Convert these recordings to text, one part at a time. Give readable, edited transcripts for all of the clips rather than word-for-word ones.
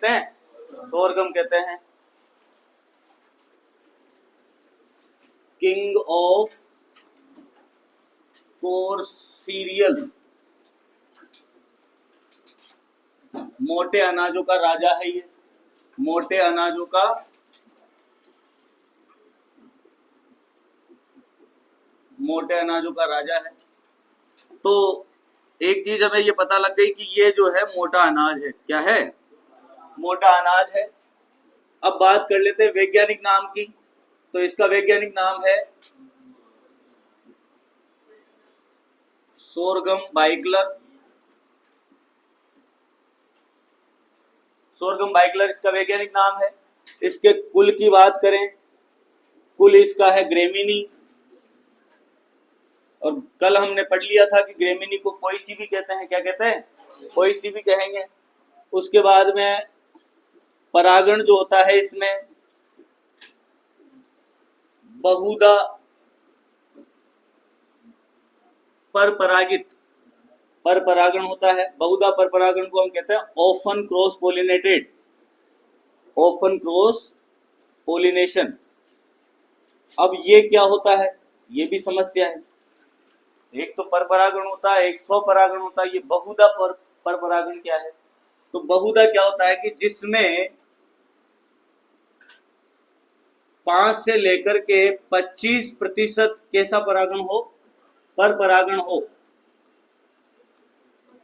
कहते हैं? सोरगम कहते हैं। किंग ऑफ कोर्सीरियल, मोटे अनाजों का राजा है ये, मोटे अनाजों का राजा है। तो एक चीज हमें ये पता लग गई कि ये जो है मोटा अनाज है। क्या है? मोटा अनाज है। अब बात कर लेते हैं वैज्ञानिक नाम की। तो इसका वैज्ञानिक नाम है सोरगम बाइकलर। सोरगम बाइकलर इसका वैज्ञानिक नाम है। इसके कुल की बात करें, कुल इसका है ग्रेमिनी। और कल हमने पढ़ लिया था कि ग्रेमिनी को पोएसी भी कहते हैं। क्या कहते हैं? पोएसी भी कहेंगे। उसके बाद में परागण जो होता है इसमें बहुधा परपरागित, परपरागण होता है। बहुधा परपरागण को हम कहते हैं often cross pollinated, often cross pollination. अब ये क्या होता है, ये भी समस्या है। एक तो परपरागण होता है, एक स्वपरागण होता है। ये बहुधा परपरागण क्या है? तो बहुधा क्या होता है कि जिसमें 5 से लेकर के 25% कैसा परागण हो? परपरागण हो।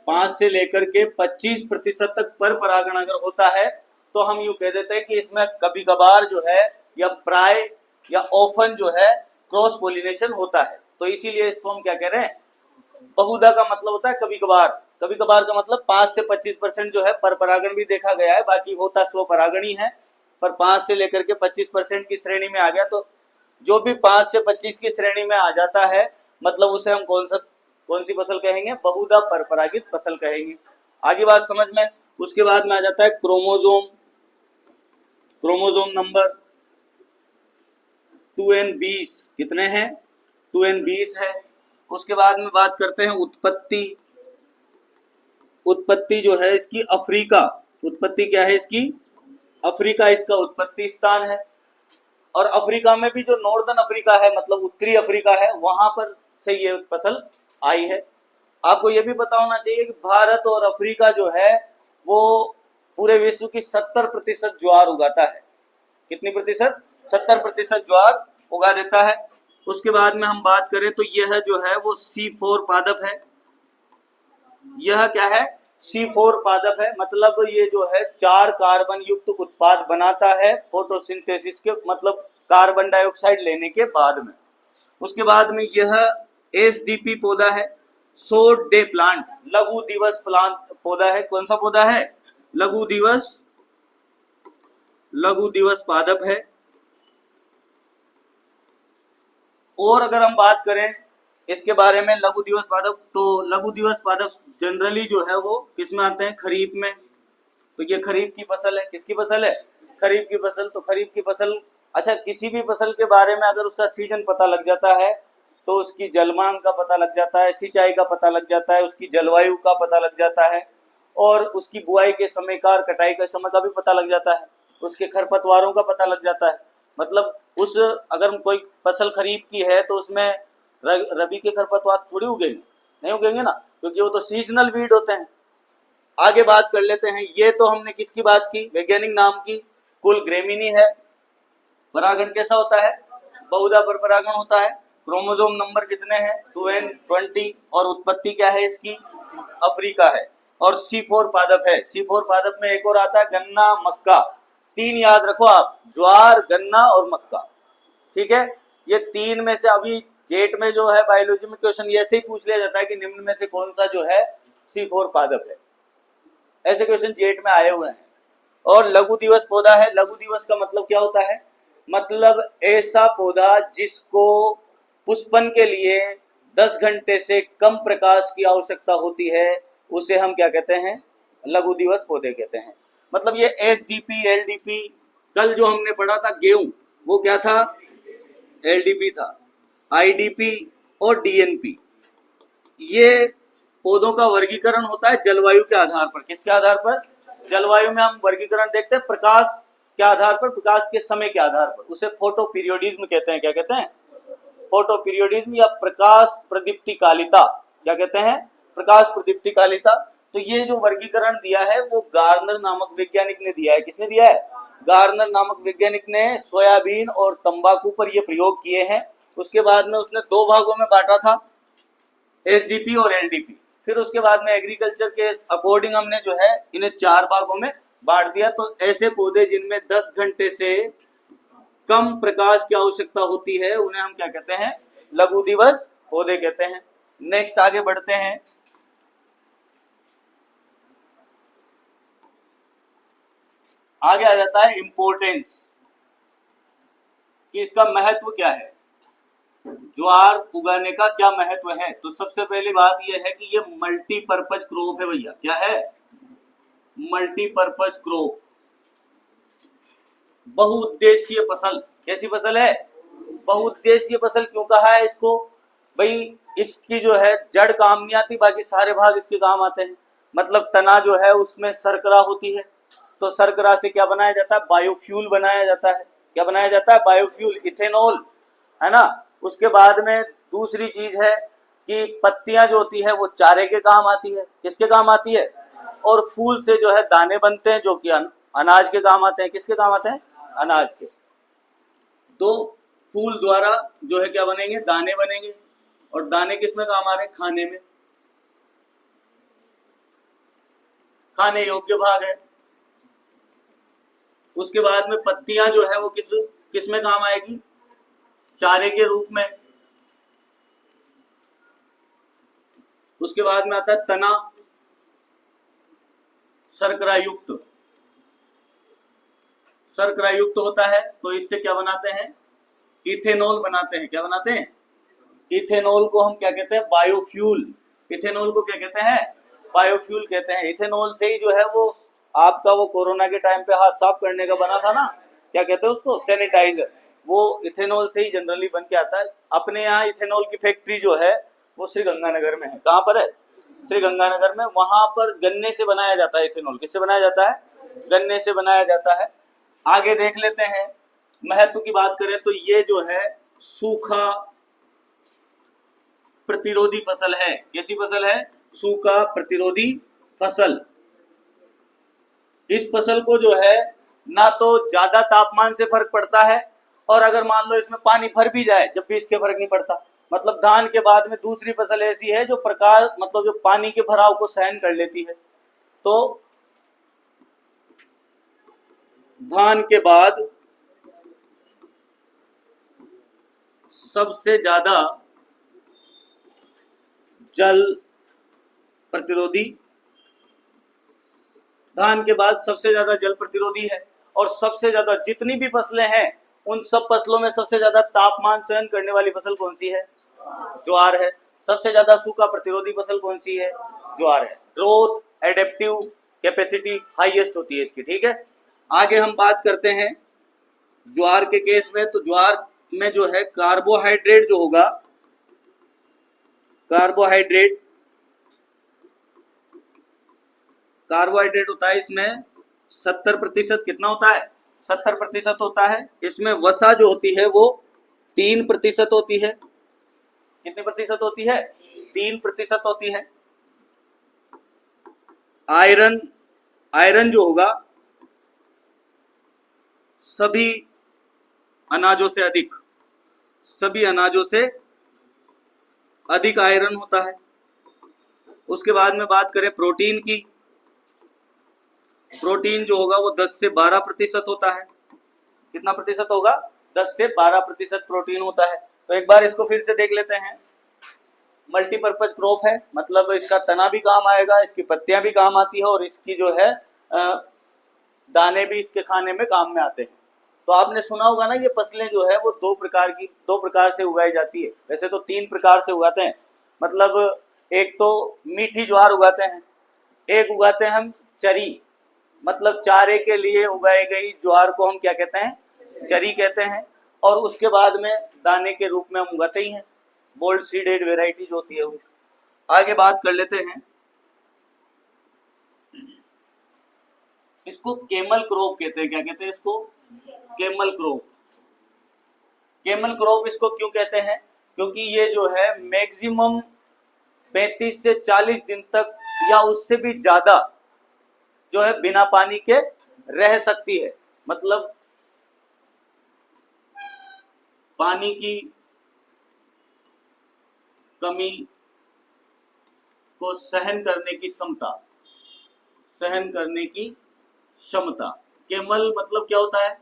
5 से लेकर के 25% तक परपरागण अगर होता है तो हम यूं कह देते हैं कि इसमें कभी कभार जो है या प्राय या ऑफन जो है क्रॉस पोलिनेशन होता है। तो इसीलिए इसको हम क्या कह रहे हैं? बहुधा का मतलब होता है कभी कभार। कभी कभार का मतलब 5 से 25% जो है परपरागण भी देखा गया है, बाकी होता स्वपरागण ही है। पर 5 से लेकर के 25% की श्रेणी में आ गया, तो जो भी 5 से 25 की श्रेणी में आ जाता है मतलब उसे हम कौन सी फसल कहेंगे? बहुधा परपरागित फसल कहेंगे। आगे बात समझ में। उसके बाद में आ जाता है क्रोमोजोम। क्रोमोजोम नंबर 2n20 कितने हैं? 2n20 है। उसके बाद में बात करते हैं उत्पत्ति। उत्पत्ति जो है इसकी अफ्रीका। उत्पत्ति क्या है इसकी? अफ्रीका इसका उत्पत्ति स्थान है। और अफ्रीका में भी जो नॉर्दर्न अफ्रीका है, मतलब उत्तरी अफ्रीका है, वहां पर से ये फसल आई है। आपको ये भी पता होना चाहिए कि भारत और अफ्रीका जो है वो पूरे विश्व की 70% ज्वार उगाता है। कितनी प्रतिशत? 70% ज्वार उगा देता है। उसके बाद में हम बात करें तो यह जो है वो C4 पादप है। यह क्या है? C4 पादप है। मतलब ये जो है 4 कार्बन युक्त उत्पाद बनाता है फोटोसिंथेसिस के, मतलब कार्बन डाइऑक्साइड लेने के बाद में। उसके बाद में यह SDP पौधा है। शॉर्ट डे प्लांट, लघु दिवस प्लांट पौधा है। कौन सा पौधा है? लघु दिवस पादप है। और अगर हम बात करें इसके बारे में लघु दिवस पादप, तो लघु दिवस पादप जनरली जो है वो किसमें आते हैं? खरीफ में। तो ये खरीफ की फसल है। किसकी फसल है? खरीफ की फसल। तो खरीफ की फसल, अच्छा, किसी भी फसल के बारे में अगर उसका सीजन पता लग जाता है तो उसकी जलमांग का पता लग जाता है, सिंचाई का पता लग जाता है, उसकी जलवायु का पता लग जाता है, और उसकी बुआई के समय का और कटाई के समय का भी पता लग जाता है, उसके खरपतवारों का पता लग जाता है। मतलब उस अगर कोई फसल खरीफ की है तो उसमें रबी के खरपतवार थोड़ी उगेंगे, नहीं उगेंगे ना, क्योंकि वो तो सीजनल वीड होते हैं। आगे बात कर लेते हैं। ये तो हमने किसकी बात की? वैज्ञानिक नाम की। कुल ग्रेमिनी है। परागण कैसा होता है? बहुधा परपरागण होता है। क्रोमोसोम नंबर कितने हैं? 2n20। और उत्पत्ति क्या है इसकी? अफ्रीका है। और C4 पादप है। C4 पादप में एक और आता है गन्ना, मक्का। 3 याद रखो आप, ज्वार, गन्ना और मक्का। ठीक है, ये 3 में से अभी जेट में जो है बायोलॉजी में क्वेश्चन ऐसे ही पूछ लिया जाता है कि निम्न में से कौन सा जो है C4 पादप है। ऐसे क्वेश्चन जेट में आए हुए हैं। और लघु दिवस पौधा है। लघु दिवस का मतलब क्या होता है? मतलब ऐसा पौधा जिसको पुष्पन के लिए 10 घंटे से कम प्रकाश की आवश्यकता होती है, उसे हम क्या कहते हैं? लघु दिवस पौधे कहते हैं। मतलब ये SDP, LDP, कल जो हमने पढ़ा था गेहूं, वो क्या था? LDP था। IDP और DNP। ये पौधों का वर्गीकरण होता है जलवायु के आधार पर। किसके आधार पर? जलवायु में हम वर्गीकरण देखते हैं प्रकाश के आधार पर, प्रकाश के समय के आधार पर, उसे फोटो पीरियोडिज्म कहते हैं। क्या कहते हैं? फोटो पीरियोडिज्म या प्रकाश प्रदीप्तिकालिता। क्या कहते हैं? प्रकाश प्रदीप्तिकालिता। तो ये जो वर्गीकरण दिया है वो गार्नर नामक वैज्ञानिक ने दिया है। किसने दिया है? गार्नर नामक वैज्ञानिक ने सोयाबीन और तंबाकू पर ये प्रयोग किए हैं। उसके बाद में उसने दो भागों में बांटा था, एसडीपी और एलडीपी। फिर उसके बाद में एग्रीकल्चर के अकॉर्डिंग हमने जो है इन्हें 4 भागों में बांट दिया। तो ऐसे पौधे जिनमें 10 घंटे से कम प्रकाश की आवश्यकता होती है उन्हें हम क्या कहते हैं? लघु दिवस पौधे कहते हैं। नेक्स्ट आगे बढ़ते हैं। आगे आ जाता है इंपोर्टेंस कि इसका महत्व क्या है, ज्वार उगाने का क्या महत्व है। तो सबसे पहली बात यह है कि ये मल्टीपर्पज क्रॉप है भैया। क्या है? मल्टीपर्पज क्रॉप, बहुउद्देशीय फसल। कैसी फसल है? बहुउद्देशीय फसल। क्यों कहा है इसको? भाई इसकी जो है जड़ काम नहीं आती, बाकी सारे भाग इसके काम आते हैं। मतलब तना जो है उसमें शर्करा होती है, तो शर्करा से क्या बनाया जाता है? बायोफ्यूल बनाया जाता है। क्या बनाया जाता है? बायोफ्यूल, इथेनॉल, है ना। उसके बाद में दूसरी चीज है कि पत्तियां जो होती है वो चारे के काम आती है। किसके काम आती है? और फूल से जो है दाने बनते हैं जो कि अनाज के काम आते हैं। किसके काम आते हैं? अनाज के। तो फूल द्वारा जो है क्या बनेंगे? दाने बनेंगे। और दाने किस में काम आ रहे हैं? खाने में, खाने योग्य भाग है। उसके बाद में पत्तियां जो है वो किस में काम आएगी? चारे के रूप में। उसके बाद में आता है तना, शर्करा युक्त, शर्करा युक्त होता है। तो इससे क्या बनाते हैं? इथेनॉल बनाते हैं। क्या बनाते हैं? इथेनॉल को हम क्या कहते हैं? बायोफ्यूल। इथेनॉल को क्या कहते हैं? बायोफ्यूल कहते हैं। इथेनॉल से ही जो है वो आपका वो कोरोना के टाइम पे हाथ साफ करने का बना था ना, क्या कहते हैं उसको? सैनिटाइजर। वो इथेनॉल से ही जनरली बन के आता है। अपने यहाँ इथेनॉल की फैक्ट्री जो है वो श्री गंगानगर में है। कहाँ पर है? श्री गंगानगर में। वहां पर गन्ने से बनाया जाता है इथेनॉल। किससे बनाया जाता है? गन्ने से बनाया जाता है। आगे देख लेते हैं। महत्व की बात करें तो ये जो है सूखा प्रतिरोधी फसल है। कैसी फसल है? सूखा प्रतिरोधी फसल। इस फसल को जो है ना तो ज्यादा तापमान से फर्क पड़ता है, और अगर मान लो इसमें पानी भर भी जाए जब भी इसके फर्क नहीं पड़ता। मतलब धान के बाद में दूसरी फसल ऐसी है जो प्रकाश मतलब जो पानी के भराव को सहन कर लेती है। तो धान के बाद सबसे ज्यादा जल प्रतिरोधी, धान के बाद सबसे ज्यादा जल प्रतिरोधी है। और सबसे ज्यादा जितनी भी फसलें हैं उन सब फसलों में सबसे ज्यादा तापमान सहन करने वाली फसल कौन सी है? ज्वार है। सबसे ज्यादा सूखा प्रतिरोधी फसल कौन सी है? ज्वार है। ग्रोथ एडेप्टिव कैपेसिटी हाईएस्ट होती है इसकी। ठीक है, आगे हम बात करते हैं ज्वार के केस में। तो ज्वार में जो है कार्बोहाइड्रेट जो होगा, कार्बोहाइड्रेट होता है इसमें 70%। कितना होता है? 70% होता है। इसमें वसा जो होती है वो 3% होती है। कितने प्रतिशत होती है? 3% होती है। आयरन जो होगा सभी अनाजों से अधिक, सभी अनाजों से अधिक आयरन होता है। उसके बाद में बात करें प्रोटीन की। प्रोटीन जो होगा वो 10 से 12% होता है। कितना प्रतिशत होगा? 10 से 12% प्रोटीन होता है। तो एक बार इसको फिर से देख लेते हैं। मल्टीपर्पज क्रॉप है, मतलब इसका तना भी काम आएगा, इसकी पत्तियां भी काम आती है, और इसकी जो है दाने भी इसके खाने में काम में आते हैं। तो आपने सुना होगा ना, ये फसलें जो है वो दो प्रकार से उगाई जाती है। वैसे तो 3 प्रकार से उगाते हैं। मतलब एक तो मीठी ज्वार उगाते हैं, एक उगाते हैं हम चरी, मतलब चारे के लिए उगाई गई ज्वार को हम क्या कहते हैं? चरी कहते हैं। और उसके बाद में दाने के रूप में हम उगाते ही हैं, बोल्ड सीडेड वेराइटी जो होती है वो। आगे बात कर लेते हैं इसको केमल क्रॉप कहते हैं। क्या कहते हैं इसको? Camel crop. केमल क्रॉप इसको क्यों कहते हैं? क्योंकि ये जो है मैक्सिमम 35 से 40 दिन तक या उससे भी ज्यादा जो है बिना पानी के रह सकती है। मतलब पानी की कमी को सहन करने की क्षमता, सहन करने की क्षमता। केमल मतलब क्या होता है?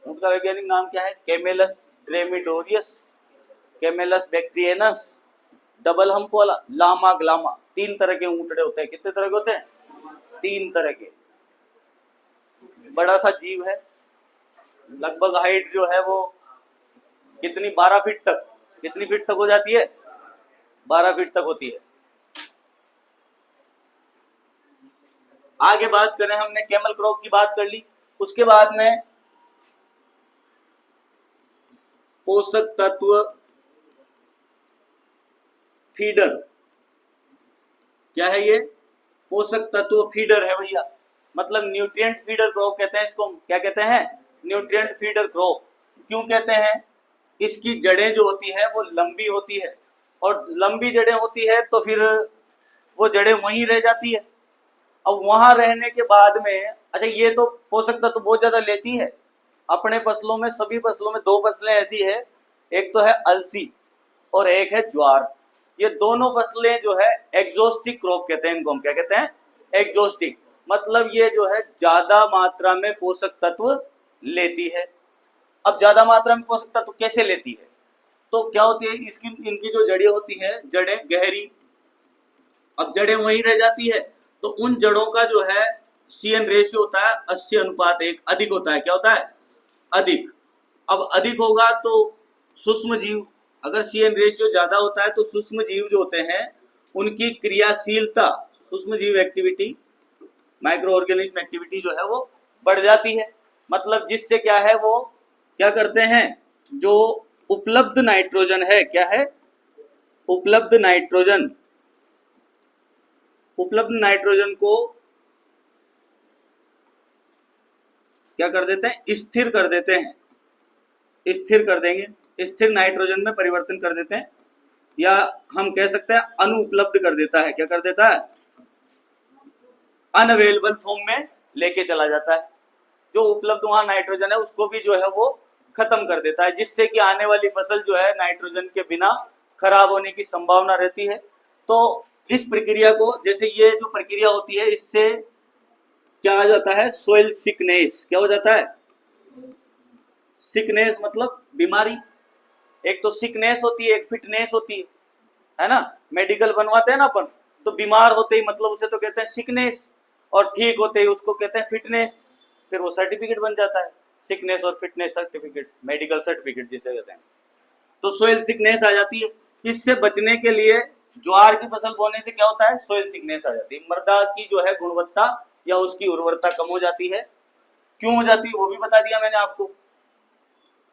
उनका वैज्ञानिक नाम क्या है? कैमेलस ड्रेमिडोरियस, कैमेलस बैक्टीरियनस, डबल हम्प वाला, लामा ग्लामा। 3 तरह के ऊंटड़े होते हैं। कितने तरह के होते हैं? 3 तरह के। बड़ा सा जीव है, लगभग हाइट जो है वो कितनी, 12 फीट तक, कितनी फीट तक हो जाती है? 12 फीट तक होती है। आगे बात करें, हमने कैमल क्रॉप की बात कर ली। उसके बाद में पोषक तत्व फीडर। क्या है ये? पोषक तत्व फीडर है भैया। मतलब न्यूट्रिएंट फीडर क्रॉप कहते हैं इसको। क्या कहते हैं? Nutrient feeder crop. क्यों कहते हैं? इसकी जड़ें जो होती है वो लंबी होती है, और लंबी जड़ें होती है तो फिर वो जड़ें वहीं रह जाती है। अब वहां रहने के बाद में, अच्छा ये तो पोषक तत्व बहुत ज्यादा लेती है। अपने फसलों में, सभी फसलों में 2 फसलें ऐसी है, एक तो है अलसी और एक है ज्वार। ये दोनों फसलें जो है एग्जॉस्टिक क्रॉप कहते हैं इनको। हम क्या कहते हैं? एग्जॉस्टिक। मतलब ये जो है ज्यादा मात्रा में पोषक तत्व लेती है। अब ज्यादा मात्रा में पोषक तत्व कैसे लेती है? तो क्या होती है, इसकी इनकी जो जड़ें होती है, जड़ें गहरी, अब जड़ें वहीं रह जाती है, तो उन जड़ों का जो है CN रेशियो होता है 80:1, अधिक होता है। क्या होता है? अधिक। अब अधिक होगा तो सूक्ष्म जीव, अगर CN रेशियो ज्यादा होता है तो सूक्ष्म जीव जो होते हैं उनकी क्रियाशीलता, सूक्ष्म जीव एक्टिविटी, माइक्रो ऑर्गेनिज्म एक्टिविटी जो है वो बढ़ जाती है। मतलब जिससे क्या है, वो क्या करते हैं, जो उपलब्ध नाइट्रोजन है, क्या है? उपलब्ध नाइट्रोजन, उपलब्ध नाइट्रोजन को क्या कर देते हैं? स्थिर कर देते हैं। स्थिर कर देंगे, स्थिर नाइट्रोजन में परिवर्तन कर देते हैं, या हम कह सकते हैं अनुपलब्ध कर देता है। क्या कर देता है? अनअवेलेबल फॉर्म में लेके चला जाता है। जो उपलब्ध वहां नाइट्रोजन है उसको भी जो है वो खत्म कर देता है, जिससे कि आने वाली फसल जो है नाइट्रोजन के बिना खराब होने की संभावना रहती है। तो इस प्रक्रिया को, जैसे ये जो प्रक्रिया होती है, इससे क्या आ जाता है? Soil sickness. क्या हो जाता है? सिकनेस मतलब बीमारी। एक तो सिकनेस होती है, एक फिटनेस होती है ना? मेडिकल बनवाते हैं ना अपन, तो बीमार होते ही मतलब उसे तो कहते हैं सिकनेस, और ठीक होते ही उसको कहते हैं फिटनेस। फिर वो सर्टिफिकेट बन जाता है, सिकनेस और फिटनेस सर्टिफिकेट, मेडिकल सर्टिफिकेट जिसे कहते हैं। तो सोइल सिकनेस आ जाती है। इससे बचने के लिए ज्वार की फसल बोने से क्या होता है? सोइल सिकनेस आ जाती है। मृदा की जो है गुणवत्ता या उसकी उर्वरता कम हो जाती है। क्यों हो जाती है वो भी बता दिया मैंने आपको।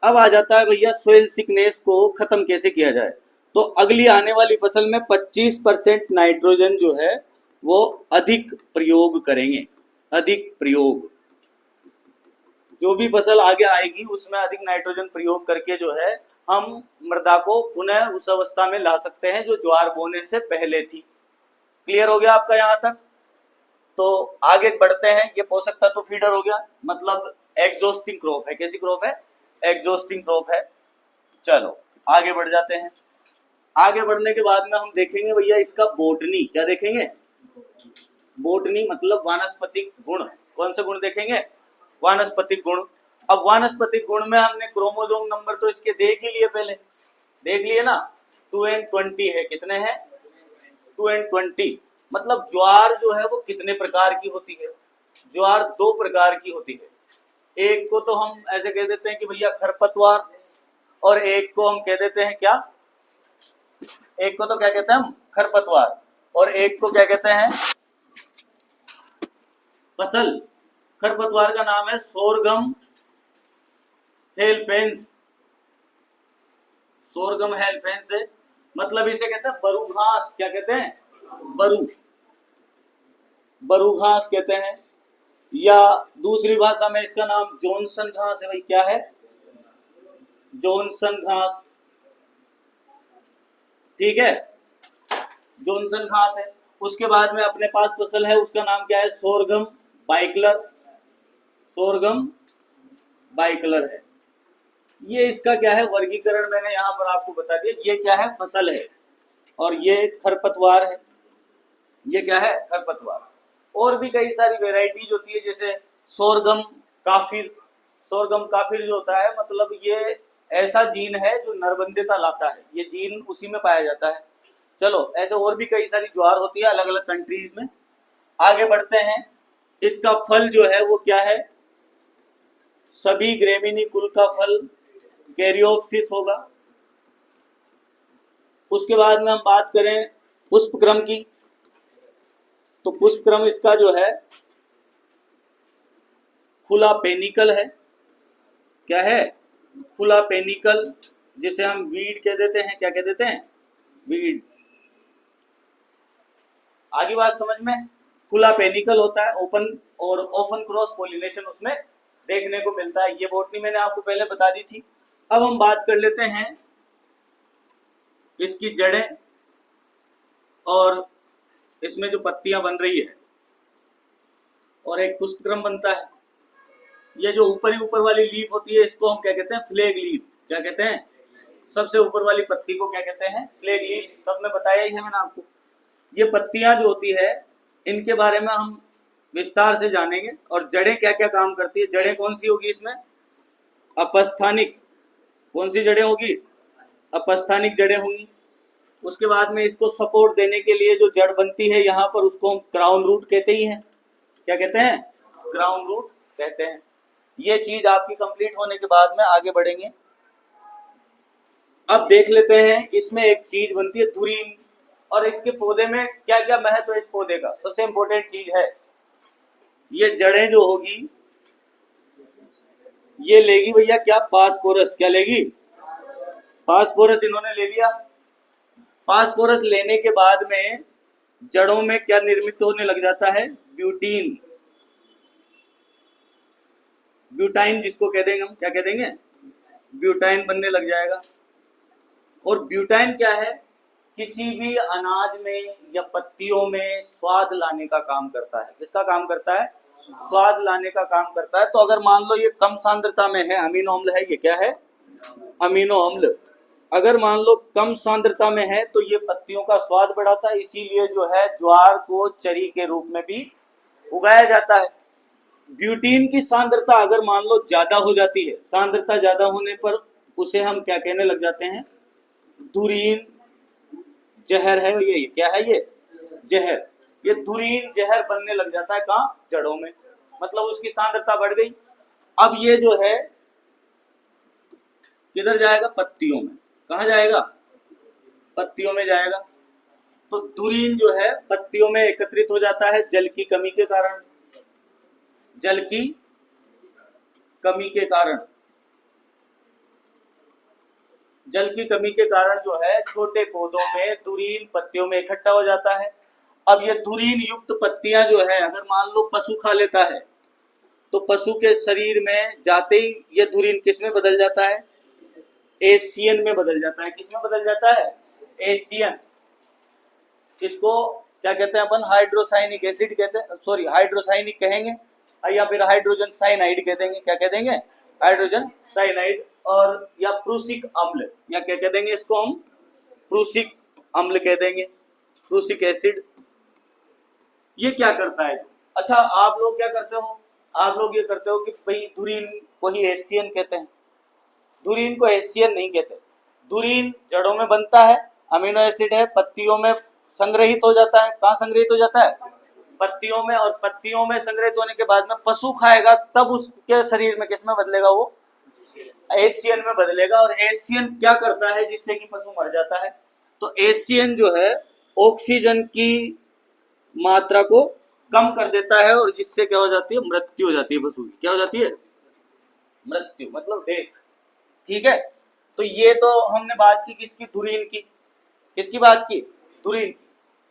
अब आ जाता है भैया सोइल सिकनेस को खत्म कैसे किया जाए। तो अगली आने वाली फसल में 25% नाइट्रोजन जो है वो अधिक प्रयोग करेंगे। अधिक प्रयोग, जो भी फसल आगे आएगी उसमें अधिक नाइट्रोजन प्रयोग करके जो है हम मृदा को पुनः उस अवस्था में ला सकते हैं जो ज्वार बोने से पहले थी। क्लियर हो गया आपका यहाँ तक? तो आगे बढ़ते हैं। ये पोषक तत्व फीडर हो गया, मतलब एग्जॉस्टिंग क्रॉप है। कैसी क्रॉप है? एग्जॉस्टिंग क्रॉप है। चलो आगे बढ़ जाते हैं। आगे बढ़ने के बाद में हम देखेंगे भैया इसका बोटनी। क्या देखेंगे? बोटनी मतलब वानस्पतिक गुण। कौन से गुण देखेंगे? वानस्पतिक गुण। अब वानस्पतिक गुण में हमने क्रोमोसोम नंबर तो इसके देख ही लिए, पहले देख लिए ना, 2n20 है। कितने हैं? 2n20। मतलब ज्वार जो है वो कितने प्रकार की होती है? ज्वार 2 प्रकार की होती है। एक को तो हम ऐसे कह देते हैं कि भैया खरपतवार, और एक को हम कह देते हैं क्या? एक को तो क्या कहते हैं हम? खरपतवार। और एक को क्या कहते हैं? फसल। खरपतवार का नाम है सोरगम हेल्पेंस। सोरगम हेल्पेंस है, मतलब इसे कहते हैं बरू घास। क्या कहते हैं? बरू। बरू घास कहते हैं, या दूसरी भाषा में इसका नाम जॉनसन घास है। भाई क्या है? जॉनसन घास, ठीक है, जॉनसन घास है। उसके बाद में अपने पास फसल है, उसका नाम क्या है? सोरगम बाइकलर, सोरगम बाइकलर है। ये इसका क्या है? वर्गीकरण मैंने यहाँ पर आपको बता दिया। ये क्या है? फसल है, और ये खरपतवार है। ये क्या है? खरपतवार। और भी कई सारी वेराइटीज होती है, जैसे सोरगम काफिर। सोरगम काफिर जो होता है, मतलब ये ऐसा जीन है जो नरबंदिता लाता है, ये जीन उसी में पाया जाता है। चलो, ऐसे और भी कई सारी ज्वार होती है अलग अलग कंट्रीज में। आगे बढ़ते हैं। इसका फल जो है वो क्या है? सभी ग्रेमिनी कुल का फल कैरियोप्सिस होगा। उसके बाद में हम बात करें पुष्पक्रम की, तो पुष्पक्रम इसका जो है खुला पेनिकल है। क्या है? खुला पेनिकल, जिसे हम वीड कह देते हैं। क्या कह देते हैं? वीड। आगे बात समझ में? खुला पेनिकल होता है, ओपन और ओपन क्रॉस पॉलिनेशन उसमें देखने को मिलता है। ये बॉटनी मैंने आपको पहले बता दी थी। अब हम बात कर लेते हैं इसकी जड़ें, और इसमें जो पत्तियां बन रही है, और एक पुष्पक्रम बनता है। ये जो ऊपर वाली लीफ होती है, इसको हम क्या कहते हैं? Flag leaf. क्या कहते हैं? सबसे ऊपर वाली पत्ती को क्या कहते हैं? Flag leaf. सब में बताया ही है मैंने आपको। ये पत्तियां जो होती है, इनके बारे में हम विस्तार से जानेंगे। और जड़ें क्या क्या काम करती है? जड़ें कौन सी होगी इसमें? अपस्थानिक। कौन सी जड़ें होगी? अपस्थानिक जड़ें होंगी। उसके बाद में इसको सपोर्ट देने के लिए जो जड़ बनती है यहाँ पर, उसको हम क्राउन रूट कहते ही हैं। क्या कहते हैं? क्राउन रूट कहते हैं। ये चीज आपकी कंप्लीट होने के बाद में आगे बढ़ेंगे। अब देख लेते हैं, इसमें एक चीज बनती है धुरीन, और इसके पौधे में क्या क्या महत्व है इस पौधे का? सबसे इंपॉर्टेंट चीज है, ये जड़ें जो होगी, ये लेगी भैया क्या? फास्फोरस। क्या लेगी? फास्फोरस इन्होंने ले लिया। फास्फोरस लेने के बाद में जड़ों में क्या निर्मित होने लग जाता है? ब्यूटीन। ब्यूटाइन जिसको कह देंगे हम, क्या कह देंगे? ब्यूटाइन बनने लग जाएगा। और ब्यूटाइन क्या है? किसी भी अनाज में या पत्तियों में स्वाद लाने का काम करता है। किसका काम करता है? स्वाद लाने का काम करता है। तो अगर मान लो ये कम सांद्रता में है, अमीनो अम्ल है, ये क्या है? अमीनो अम्ल। अगर मान लो कम सांद्रता में है, तो ये पत्तियों का स्वाद बढ़ाता है। इसीलिए जो है ज्वार को चरी के रूप में भी उगाया जाता है। ब्यूटीन की सांद्रता अगर मान लो ज्यादा हो जाती है, सांद्रता ज्यादा होने पर उसे हम क्या कहने लग जाते हैं? धुरीन जहर है। ये क्या है? ये जहर। ये धुरीन जहर बनने लग जाता है। कहाँ? जड़ों में। मतलब उसकी सांद्रता बढ़ गई। अब ये जो है किधर जाएगा? पत्तियों में। कहा जाएगा? पत्तियों में जाएगा। तो धुरीन जो है पत्तियों में एकत्रित हो जाता है जल की कमी के कारण। जल की कमी के कारण, जल की कमी के कारण जो है छोटे पौधों में धुरीन पत्तियों में इकट्ठा हो जाता है। अब ये धुरीन युक्त पत्तियां जो है, अगर मान लो पशु खा लेता है, तो पशु के शरीर में जाते ही ये धुरीन किस में बदल जाता है? एशियन में बदल जाता है। किस में बदल जाता है? एशियन। इसको क्या कहते हैं अपन? हाइड्रोसाइनिक एसिड कहते हैं, सॉरी हाइड्रोसाइनिक कहेंगे, या फिर हाइड्रोजन साइनाइड कह देंगे। क्या कह देंगे? Hydrogen cyanide. और या प्रूसिक अम्ल, या क्या कह देंगे इसको हम? प्रूसिक अम्ल कह देंगे, प्रूसिक एसिड। ये क्या करता है? अच्छा, आप लोग क्या करते हो? आप लोग ये करते हो कि भाई धुरीन को ही एशियन कहते हैं। धुरीन को एशियन नहीं कहते। धुरीन जड़ों में बनता है, अमीनो एसिड है, पत्तियों में संग्रहित हो जाता है। कहाँ संग्रहित हो जाता है? पत्तियों में। और पत्तियों में संग्रहित होने के बाद में पशु खाएगा, तब उसके शरीर में किस में बदलेगा? वो एशियन में बदलेगा। और एशियन क्या करता है जिससे कि पशु मर जाता है? तो एशियन जो है ऑक्सीजन की मात्रा को कम कर देता है, और जिससे क्या हो जाती है? मृत्यु हो जाती है पशु की। क्या हो जाती है? मृत्यु, मतलब डेथ। ठीक है। तो ये तो हमने बात की किसकी? धुरीन की। किसकी बात की? धुरीन।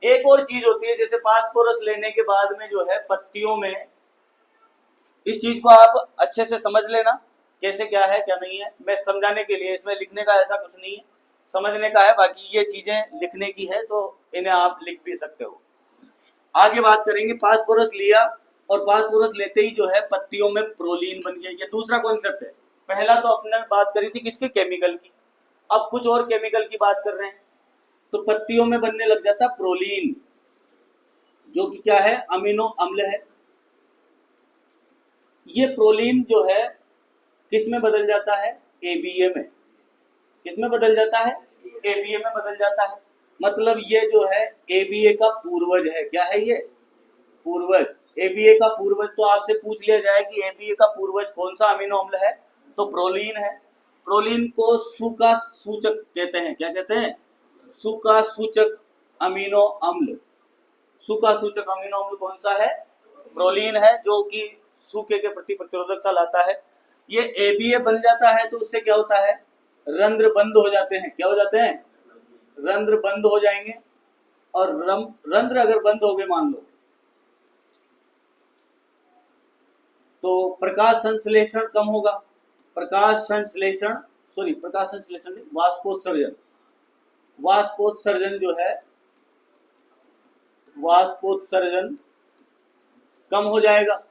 एक और चीज होती है, जैसे फास्फोरस लेने के बाद में जो है पत्तियों में, इस चीज को आप अच्छे से समझ लेना कैसे क्या है क्या नहीं है, मैं समझाने के लिए, इसमें लिखने का ऐसा कुछ नहीं है, समझने का है, बाकी ये चीजें लिखने की है तो इन्हें आप लिख भी सकते हो। आगे बात करेंगे, फास्फोरस लिया और फास्फोरस लेते ही जो है पत्तियों में प्रोलीन बन गया, ये दूसरा कॉन्सेप्ट है। पहला तो अपने बात करी थी किसके, केमिकल की, अब कुछ और केमिकल की बात कर रहे हैं। तो पत्तियों में बनने लग जाता प्रोलीन, जो कि क्या है, अमीनो अम्ल है। ये प्रोलीन जो है किस में बदल जाता है, एबीए में। किस में बदल जाता है, एबीए में बदल जाता है। मतलब ये जो है एबीए का पूर्वज है, क्या है ये, पूर्वज। एबीए का पूर्वज, तो आपसे पूछ लिया जाए कि एबीए का पूर्वज कौन सा अमीनो अम्ल है, तो प्रोलीन है। प्रोलीन को सु का सूचक कहते हैं, क्या कहते हैं, सु का सूचक अमीनो अम्ल। सु का सूचक अमीनो अम्ल कौन सा है, प्रोलीन है, जो कि सूखे के प्रति प्रतिरोधकता लाता है। ये एबीए बन जाता है तो उससे क्या होता है, रंध्र बंद हो जाते हैं, क्या हो जाते हैं, रंध्र बंद हो जाएंगे। और रंध्र अगर बंद हो गए मान लो, तो प्रकाश संश्लेषण कम होगा। प्रकाश संश्लेषण नहीं, वाष्पोत्सर्जन, वाष्पोत्सर्जन जो है, वाष्पोत्सर्जन कम हो जाएगा।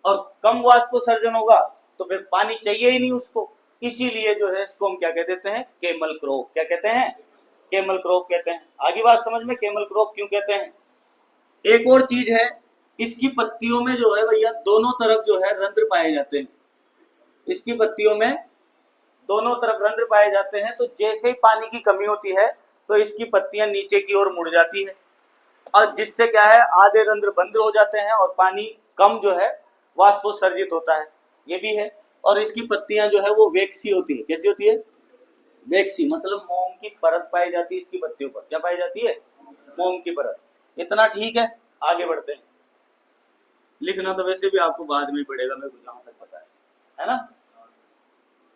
और कम वाष्पोत्सर्जन होगा तो फिर पानी चाहिए ही नहीं उसको, इसीलिए जो है इसको हम क्या कह देते हैं, केमल क्रॉप। क्या कहते हैं, केमल क्रॉप कहते हैं। आगे बात समझ में, केमल क्रॉप क्यों कहते हैं। एक और चीज है, इसकी पत्तियों में जो है भैया दोनों तरफ जो है रंध्र पाए जाते हैं। इसकी पत्तियों में दोनों तरफ रंध्र पाए जाते हैं, तो जैसे ही पानी की कमी होती है तो इसकी पत्तियां नीचे की ओर मुड़ जाती है, और जिससे क्या है, आधे रंध्र बंद हो जाते हैं और पानी कम जो है वाष्पोत्सर्जित होता है, ये भी है। और इसकी पत्तियां जो है वो वेक्सी होती है, कैसी होती है, वेक्सी, मतलब मोम की परत पाई जाती है इसकी पत्तियों पर। क्या पाई जाती है, मोम की परत। इतना ठीक है, आगे बढ़ते हैं। लिखना तो वैसे भी आपको बाद में ही पड़ेगा, मेरे को जहां तक पता है ना।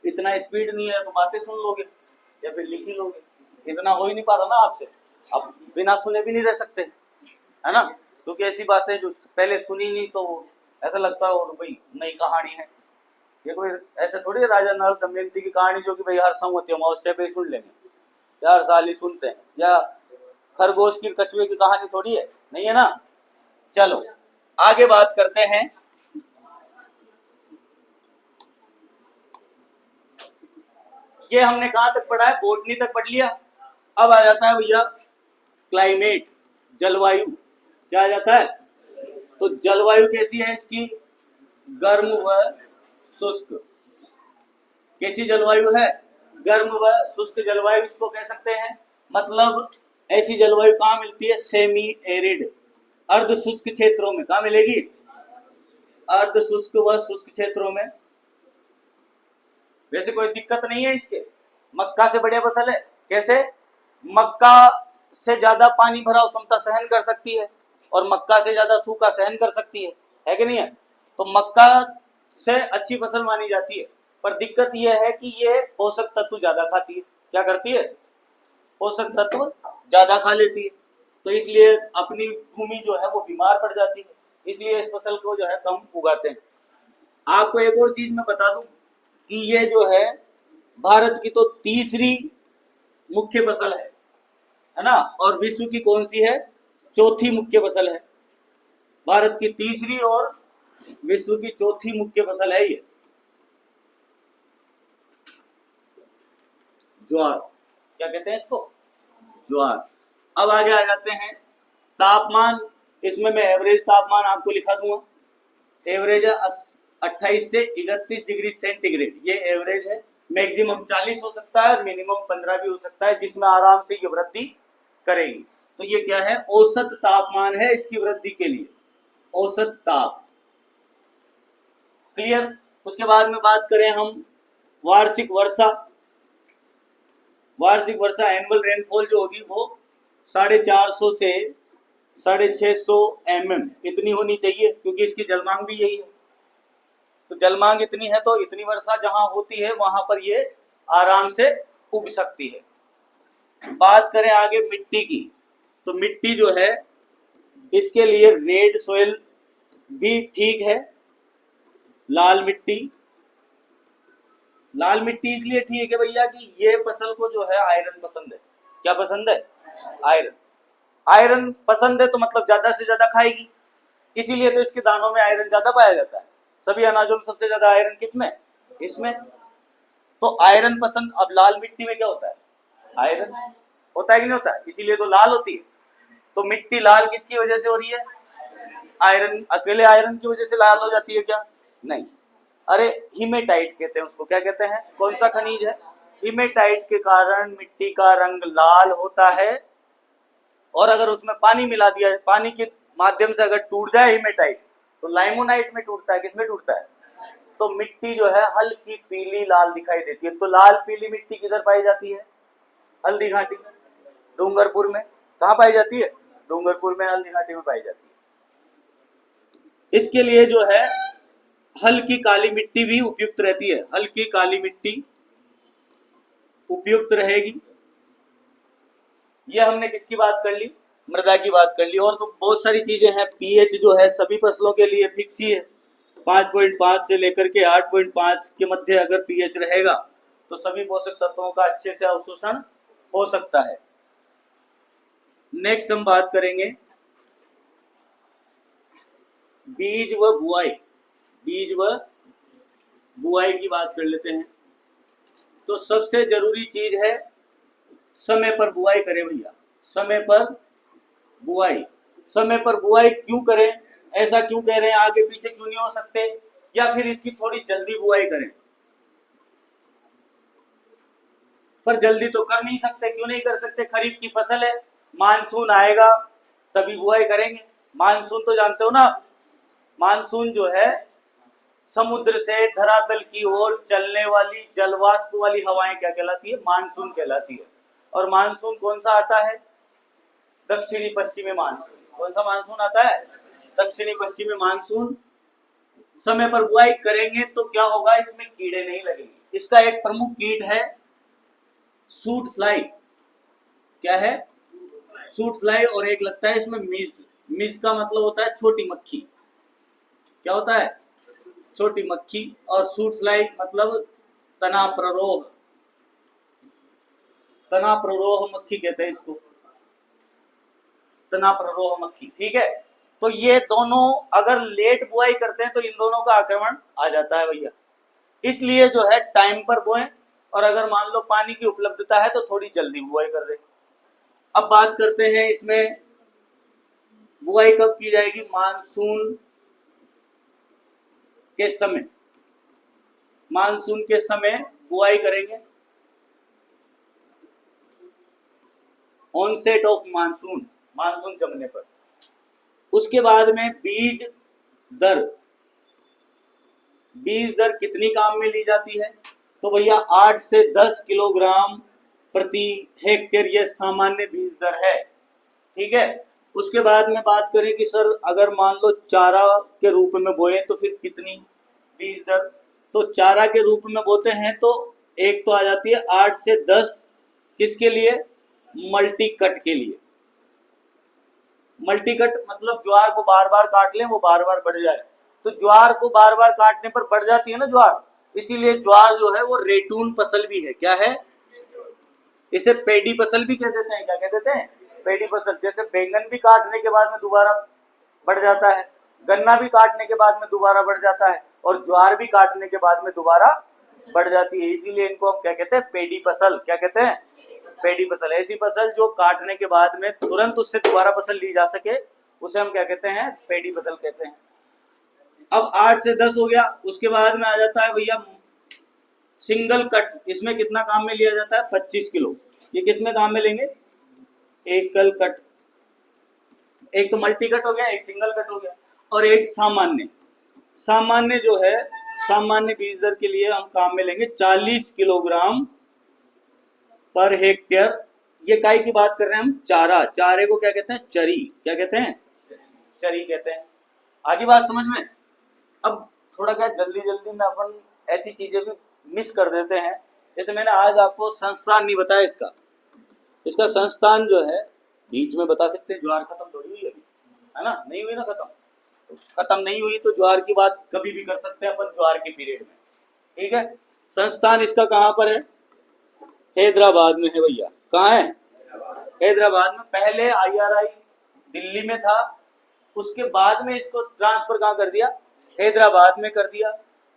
इतना स्पीड नहीं है तो बातें सुन लोगे या फिर लिख ही लोगे, इतना हो ही नहीं पा रहा ना आपसे। अब बिना सुने भी नहीं रह सकते, है ना, क्योंकि ऐसी बातें जो पहले सुनी नहीं तो ऐसा लगता है और भाई नई कहानी है। ये कोई ऐसे थोड़ी है राजा नल दमयंती की कहानी जो कि भाई हर संवत अमावस्या पे ही सुन लेंगे, या हर साल ही सुनते हैं, या खरगोश की कछुए की कहानी थोड़ी है, नहीं है ना। चलो आगे बात करते हैं। ये हमने कहां तक पढ़ा है, बोटनी तक पढ़ लिया। अब आ जाता है भैया क्लाइमेट, जलवायु। क्या आ जाता है, तो जलवायु कैसी है इसकी, गर्म व शुष्क। कैसी जलवायु है, गर्म व शुष्क जलवायु इसको कह सकते हैं। मतलब ऐसी जलवायु कहाँ मिलती है, सेमी एरिड, अर्ध शुष्क क्षेत्रों में। कहाँ मिलेगी, अर्ध शुष्क व शुष्क क्षेत्रों में। वैसे कोई दिक्कत नहीं है इसके, मक्का से बढ़िया फसल है। कैसे, मक्का से ज्यादा पानी भराव क्षमता सहन कर सकती है और मक्का से ज्यादा सूखा सहन कर सकती है कि नहीं है। तो मक्का से अच्छी फसल मानी जाती है, पर दिक्कत यह है कि ये पोषक तत्व ज्यादा खाती है। क्या करती है, पोषक तत्व ज्यादा खा लेती है, तो इसलिए अपनी भूमि जो है वो बीमार पड़ जाती है, इसलिए इस फसल को जो है कम उगाते हैं। आपको एक और चीज मैं बता दूं कि ये जो है भारत की तो तीसरी मुख्य फसल है ना, और विश्व की कौन सी है, चौथी मुख्य फसल है। भारत की तीसरी और विश्व की चौथी मुख्य फसल है ये ज्वार। क्या कहते हैं इसको, ज्वार। अब आगे आ जाते हैं तापमान। इसमें मैं एवरेज तापमान आपको लिखा दूंगा, एवरेज है 28 से 31 डिग्री सेंटीग्रेड, ये एवरेज है। मैक्सिमम 40 हो सकता है और मिनिमम 15 भी हो सकता है, जिसमें आराम से ये वृद्धि करेगी। तो ये क्या है, औसत तापमान है इसकी वृद्धि के लिए, औसत ताप। क्लियर। उसके बाद में बात करें हम वार्षिक वर्षा। वार्षिक वर्षा एनुअल रेनफॉल जो होगी वो 450 से 650 mm इतनी होनी चाहिए, क्योंकि इसकी जलमांग भी यही है। तो जलमांग इतनी है तो इतनी वर्षा जहां होती है वहां पर ये आराम से उग सकती है। बात करें आगे मिट्टी की, तो मिट्टी जो है इसके लिए रेड सोइल भी ठीक है। लाल मिट्टी इसलिए ठीक है भैया कि ये फसल को जो है आयरन पसंद है। क्या पसंद है? आयरन। आयरन पसंद है तो मतलब ज्यादा से ज्यादा खाएगी, इसीलिए तो इसके दानों में आयरन ज्यादा पाया जाता है। सभी अनाजों में सबसे ज्यादा आयरन किसमें? इसमें। तो आयरन पसंद। अब लाल मिट्टी में क्या होता है? आयरन होता है कि नहीं होता है? इसीलिए तो लाल होती है। तो मिट्टी लाल किसकी वजह से हो रही है? आयरन। अकेले आयरन की वजह से लाल हो जाती है क्या? नहीं। अरे हीमेटाइट कहते हैं उसको। क्या कहते हैं? कौन सा खनिज है? हीमेटाइट के कारण मिट्टी का रंग लाल होता है। और अगर उसमें पानी मिला दिया जाए, पानी के माध्यम से अगर टूट जाए हीमेटाइट, तो लाइमोनाइट में टूटता है। किसमें टूटता है? तो मिट्टी जो है हल्की पीली लाल दिखाई देती है। तो लाल पीली मिट्टी किधर पाई जाती है? हल्दी घाटी में, डूंगरपुर में। कहाँ पाई जाती है? डूंगरपुर में, हल्दी घाटी में पाई जाती है। इसके लिए जो है हल्की काली मिट्टी भी उपयुक्त रहती है। हल्की काली मिट्टी उपयुक्त रहेगी। ये हमने किसकी बात कर ली? मृदा की बात कर ली। और तो बहुत सारी चीजें हैं। पीएच जो है सभी फसलों के लिए फिक्स ही है। 5.5 से लेकर के 8.5 के मध्य अगर पीएच रहेगा तो सभी पोषक तत्वों का अच्छे से अवशोषण हो सकता है। नेक्स्ट हम बात करेंगे बीज व बुआई। बीज व बुआई की बात कर लेते हैं। तो सबसे जरूरी चीज है समय पर बुआई करें भैया। समय पर बुआई। समय पर बुआई क्यों करें? ऐसा क्यों कह रहे हैं? आगे पीछे क्यों नहीं हो सकते? या फिर इसकी थोड़ी जल्दी बुआई करें? पर जल्दी तो कर नहीं सकते। क्यों नहीं कर सकते? खरीफ की फसल है, मानसून आएगा तभी बुआई करेंगे। मानसून तो जानते हो ना? मानसून जो है समुद्र से धरातल की ओर चलने वाली जलवाष्प वाली हवाएं क्या कहलाती है? मानसून कहलाती है। और मानसून कौन सा आता है? दक्षिणी पश्चिमी मानसून। कौन सा मानसून आता है? दक्षिणी पश्चिमी मानसून। समय पर बुआई करेंगे तो क्या होगा? इसमें कीड़े नहीं लगेंगे। इसका एक प्रमुख कीट है सूट फ्लाई। क्या है? Suit fly. और एक लगता है इसमें मिस। मिस का मतलब होता है छोटी मक्खी। क्या होता है? छोटी मक्खी। और सूट फ्लाई मतलब तना प्ररोह। तना प्ररोह मक्खी कहते हैं इसको। तना प्ररोह मक्खी। ठीक है। तो ये दोनों अगर लेट बुआई करते हैं तो इन दोनों का आक्रमण आ जाता है भैया। इसलिए जो है टाइम पर बोएं। और अगर मान लो पानी की उपलब्धता है तो थोड़ी जल्दी बुआई कर दे। अब बात करते हैं इसमें बुआई कब की जाएगी? मानसून के समय। मानसून के समय बुआई करेंगे। Onset of monsoon. मानसून जमने पर। उसके बाद में बीज दर। बीज दर कितनी काम में ली जाती है? तो भैया 8 से 10 किलोग्राम प्रति हेक्टेयर ये सामान्य बीज दर है। ठीक है। उसके बाद में बात करें कि सर अगर मान लो चारा के रूप में बोए तो फिर कितनी बीज दर? तो चारा के रूप में बोते हैं तो एक तो आ जाती है 8 से 10। किसके लिए? मल्टी कट के लिए। मल्टी कट मतलब ज्वार को बार बार काट लें, वो बार बार बढ़ जाए। तो ज्वार को बार बार काटने पर बढ़ जाती है ना ज्वार, इसीलिए ज्वार जो है वो रेटून फसल भी है। क्या है? इसे पेडी फसल भी कह देते हैं। क्या कह देते हैं? पेडी फसल। जैसे बैंगन भी काटने के बाद में दोबारा बढ़ जाता है, गन्ना भी काटने के बाद में दोबारा बढ़ जाता है, और ज्वार भी काटने के बाद में दोबारा बढ़ जाती है। इसीलिए इनको हम क्या कहते हैं? पेडी फसल। क्या कहते हैं? पेडी फसल। ऐसी फसल जो काटने के बाद में तुरंत उससे दोबारा फसल ली जा सके, उसे हम क्या कहते हैं? पेडी फसल कहते हैं। अब 8 से 10 हो गया। उसके बाद में आ जाता है भैया सिंगल कट। इसमें कितना काम में लिया जाता है? 25 किलो। ये किस में काम में लेंगे? एकल कट। एक तो मल्टी कट हो गया, एक सिंगल कट हो गया, और एक सामान्य। सामान्य जो है, सामान्य बीज दर के लिए हम काम में लेंगे 40 किलोग्राम पर हेक्टेयर। ये काय की बात कर रहे हैं हम? चारा। चारे को क्या कहते हैं? चरी। क्या कहते हैं? चरी कहते हैं। आगे बात समझ में? अब थोड़ा क्या जल्दी जल्दी में अपन ऐसी चीजें भी मिस कर देते हैं। जैसे मैंने आज आपको संस्थान नहीं बताया इसका। इसका संस्थान जो है बीच में बता सकते हैं, ज्वार खत्म थोड़ी हुई अभी, है ना, नहीं हुई ना खत्म, तो खत्म नहीं हुई तो ज्वार की बात कभी भी कर सकते हैं अपन ज्वार के पीरियड में, ठीक है। संस्थान इसका कहाँ पर है? हैदराबाद में है भैया। कहाँ है? हैदराबाद में। पहले IRI दिल्ली में था, उसके बाद में इसको ट्रांसफर कहाँ कर दिया? हैदराबाद में कर दिया।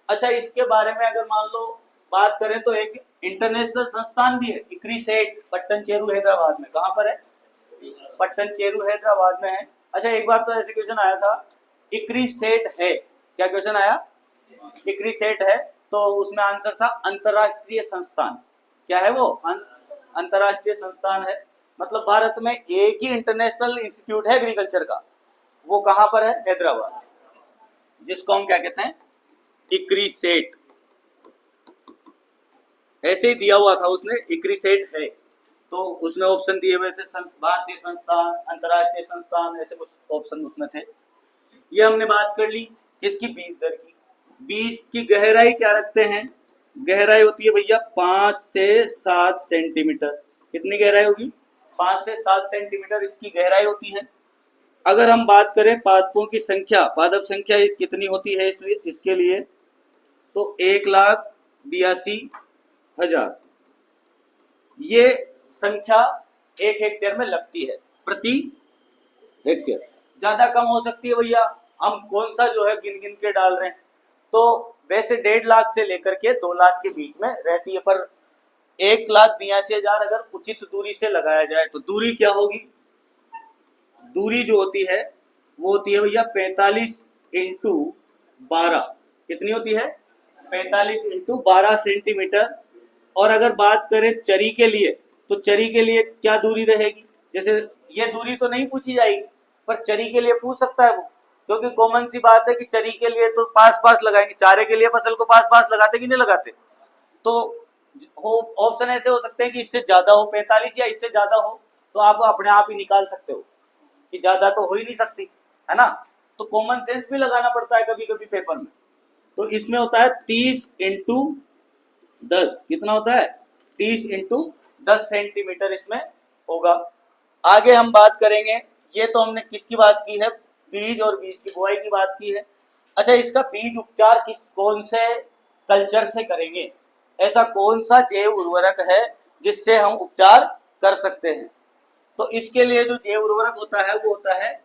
अच्छा, इसके बारे में अगर मान लो बात करें तो एक इंटरनेशनल संस्थान भी है, इक्रिसेट, पट्टनचेरू हैदराबाद में। कहाँ पर है? पट्टनचेरू हैदराबाद में है। अच्छा, एक बार तो ऐसे क्वेश्चन आया था, इक्रिसेट है, क्या क्वेश्चन आया? इक्रिसेट है, तो उसमें आंसर था अंतरराष्ट्रीय संस्थान। क्या है वो? अंतरराष्ट्रीय संस्थान है। मतलब भारत में एक ही इंटरनेशनल इंस्टीट्यूट है एग्रीकल्चर का, वो कहाँ पर है? हैदराबाद, जिसको हम क्या कहते हैं? इक्रिसेट। ऐसे ही दिया हुआ था उसने, इक्रिसेट है, तो उसमें ऑप्शन दिए हुए थे, भारतीय संस्थान, अंतरराष्ट्रीय संस्थान, ऐसे कुछ ऑप्शन उसमें थे। ये हमने बात कर ली किसकी? बीज दर की। बीज की गहराई क्या रखते हैं? गहराई होती है भैया 5 से 7 सेंटीमीटर। कितनी गहराई होगी? 5 से 7 सेंटीमीटर इसकी गहराई होती है। अगर हम बात करें पादपों की संख्या, पादप संख्या कितनी होती है इसके लिए, तो 1,82,000 ये संख्या 1 हेक्टेयर में लगती है, प्रति हेक्टेयर। ज्यादा कम हो सकती है भैया, हम कौन सा जो है गिन गिन के डाल रहे हैं, तो वैसे 1.5 लाख से लेकर के 2 लाख के बीच में रहती है, पर 1,82,000 अगर उचित दूरी से लगाया जाए तो दूरी क्या होगी? दूरी जो होती है वो होती है भैया 45 इंटू 12। कितनी होती है? 45 इंटू 12 सेंटीमीटर। और अगर बात करें चरी के लिए, तो चरी के लिए क्या दूरी रहेगी? जैसे ये दूरी तो नहीं पूछी जाएगी, पर चरी के लिए पूछ सकता है वो, क्योंकि कॉमन सी बात है कि चरी के लिए तो पास पास लगाएंगे, चारे के लिए फसल को पास पास लगाते कि नहीं लगाते। तो ऑप्शन ऐसे हो सकते हैं कि इससे ज्यादा हो 45 या इससे ज्यादा हो, तो आप अपने आप ही निकाल सकते हो कि ज्यादा तो हो ही नहीं सकती, है ना। तो कॉमन सेंस भी लगाना पड़ता है कभी कभी पेपर में। तो इसमें होता है 30 इंटू 10। कितना होता है? 30 इंटू 10 सेंटीमीटर इसमें होगा। आगे हम बात करेंगे, ये तो हमने किसकी बात की है? बीज और बीज की बुआई की बात की है। अच्छा, इसका बीज उपचार कौन से कल्चर से करेंगे? ऐसा कौन सा जैव उर्वरक है जिससे हम उपचार कर सकते हैं? तो इसके लिए जो जैव उर्वरक होता है वो होता है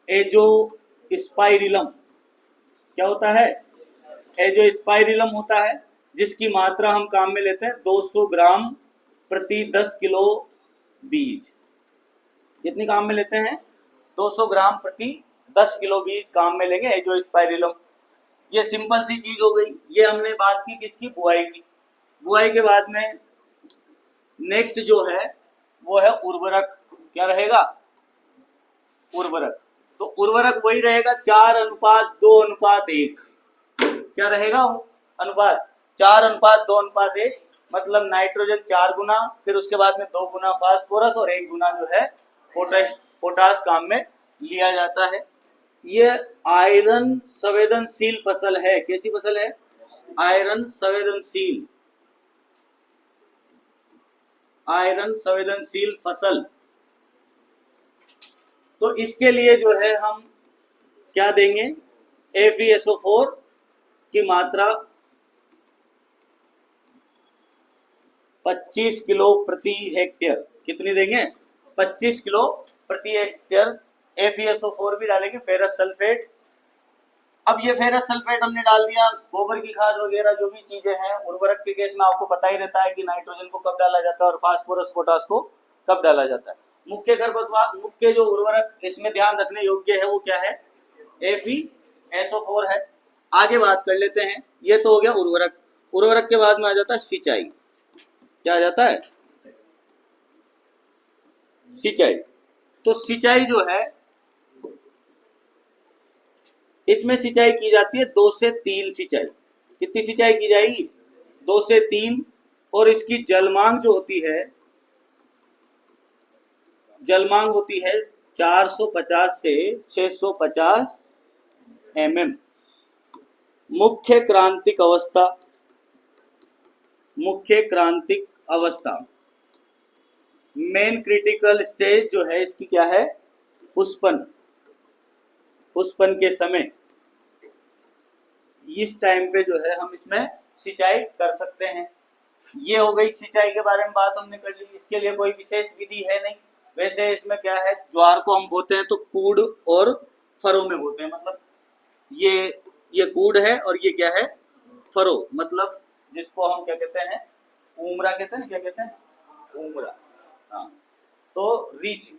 एजोस्पाइरिलम। क्या होता है? एजोस्पाइरिलम होता है, जिसकी मात्रा हम काम में लेते हैं 200 ग्राम प्रति 10 किलो बीज। कितनी काम में लेते हैं? 200 ग्राम प्रति 10 किलो बीज काम में लेंगे एजोस्पाइरिलम। ये सिंपल सी चीज हो गई। ये हमने बात की किसकी? बुआई की। बुआई के बाद में नेक्स्ट जो है वो है उर्वरक। क्या रहेगा? उर्वरक। तो उर्वरक वही रहेगा 4:2:1। क्या रहेगा वो अनुपात? 4:2:1। मतलब नाइट्रोजन 4 गुना, फिर उसके बाद में 2 गुना फास्फोरस और 1 गुना जो है पोटाश काम में लिया जाता है। ये आयरन संवेदनशील फसल है। कैसी फसल है? आयरन संवेदनशील, आयरन संवेदनशील फसल। तो इसके लिए जो है हम क्या देंगे? FeSO4 की मात्रा 25 किलो प्रति हेक्टेयर। कितनी देंगे? 25 किलो प्रति हेक्टेयर। FeSO4 भी डालेंगे, फेरस सल्फेट। अब ये फेरस सल्फेट हमने डाल दिया, गोबर की खाद वगैरह जो भी चीजें हैं उर्वरक के केस में आपको पता ही रहता है कि नाइट्रोजन को कब डाला जाता है और फास्फोरस पोटास को कब डाला जाता है। मुख्य खरपतवार, मुख्य जो उर्वरक इसमें ध्यान रखने योग्य है वो क्या है? FeSO4 है। आगे बात कर लेते हैं, ये तो हो गया उर्वरक। उर्वरक के बाद में आ जाता है सिंचाई। क्या आ जाता है? सिंचाई। तो सिंचाई जो है, इसमें सिंचाई की जाती है 2 से 3 सिंचाई। कितनी सिंचाई की जाएगी? 2 से 3। और इसकी जलमांग जो होती है, जलमांग होती है 450 से 650 mm। मुख्य क्रांतिक अवस्था, मुख्य क्रांतिक अवस्था मेन क्रिटिकल स्टेज जो है इसकी क्या है, पुष्पन, पुष्पन के समय, इस टाइम पे जो है हम इसमें सिंचाई कर सकते हैं। ये हो गई सिंचाई के बारे में बात हमने कर ली। इसके लिए कोई विशेष विधि है नहीं। वैसे इसमें क्या है, ज्वार को हम बोते हैं तो कूड़ और फरो में बोते हैं। मतलब ये कूड़ है और ये क्या है, फरो, मतलब जिसको हम क्या कहते हैं, उमरा कहते हैं, क्या कहते हैं, उमरा। हाँ, तो रीज,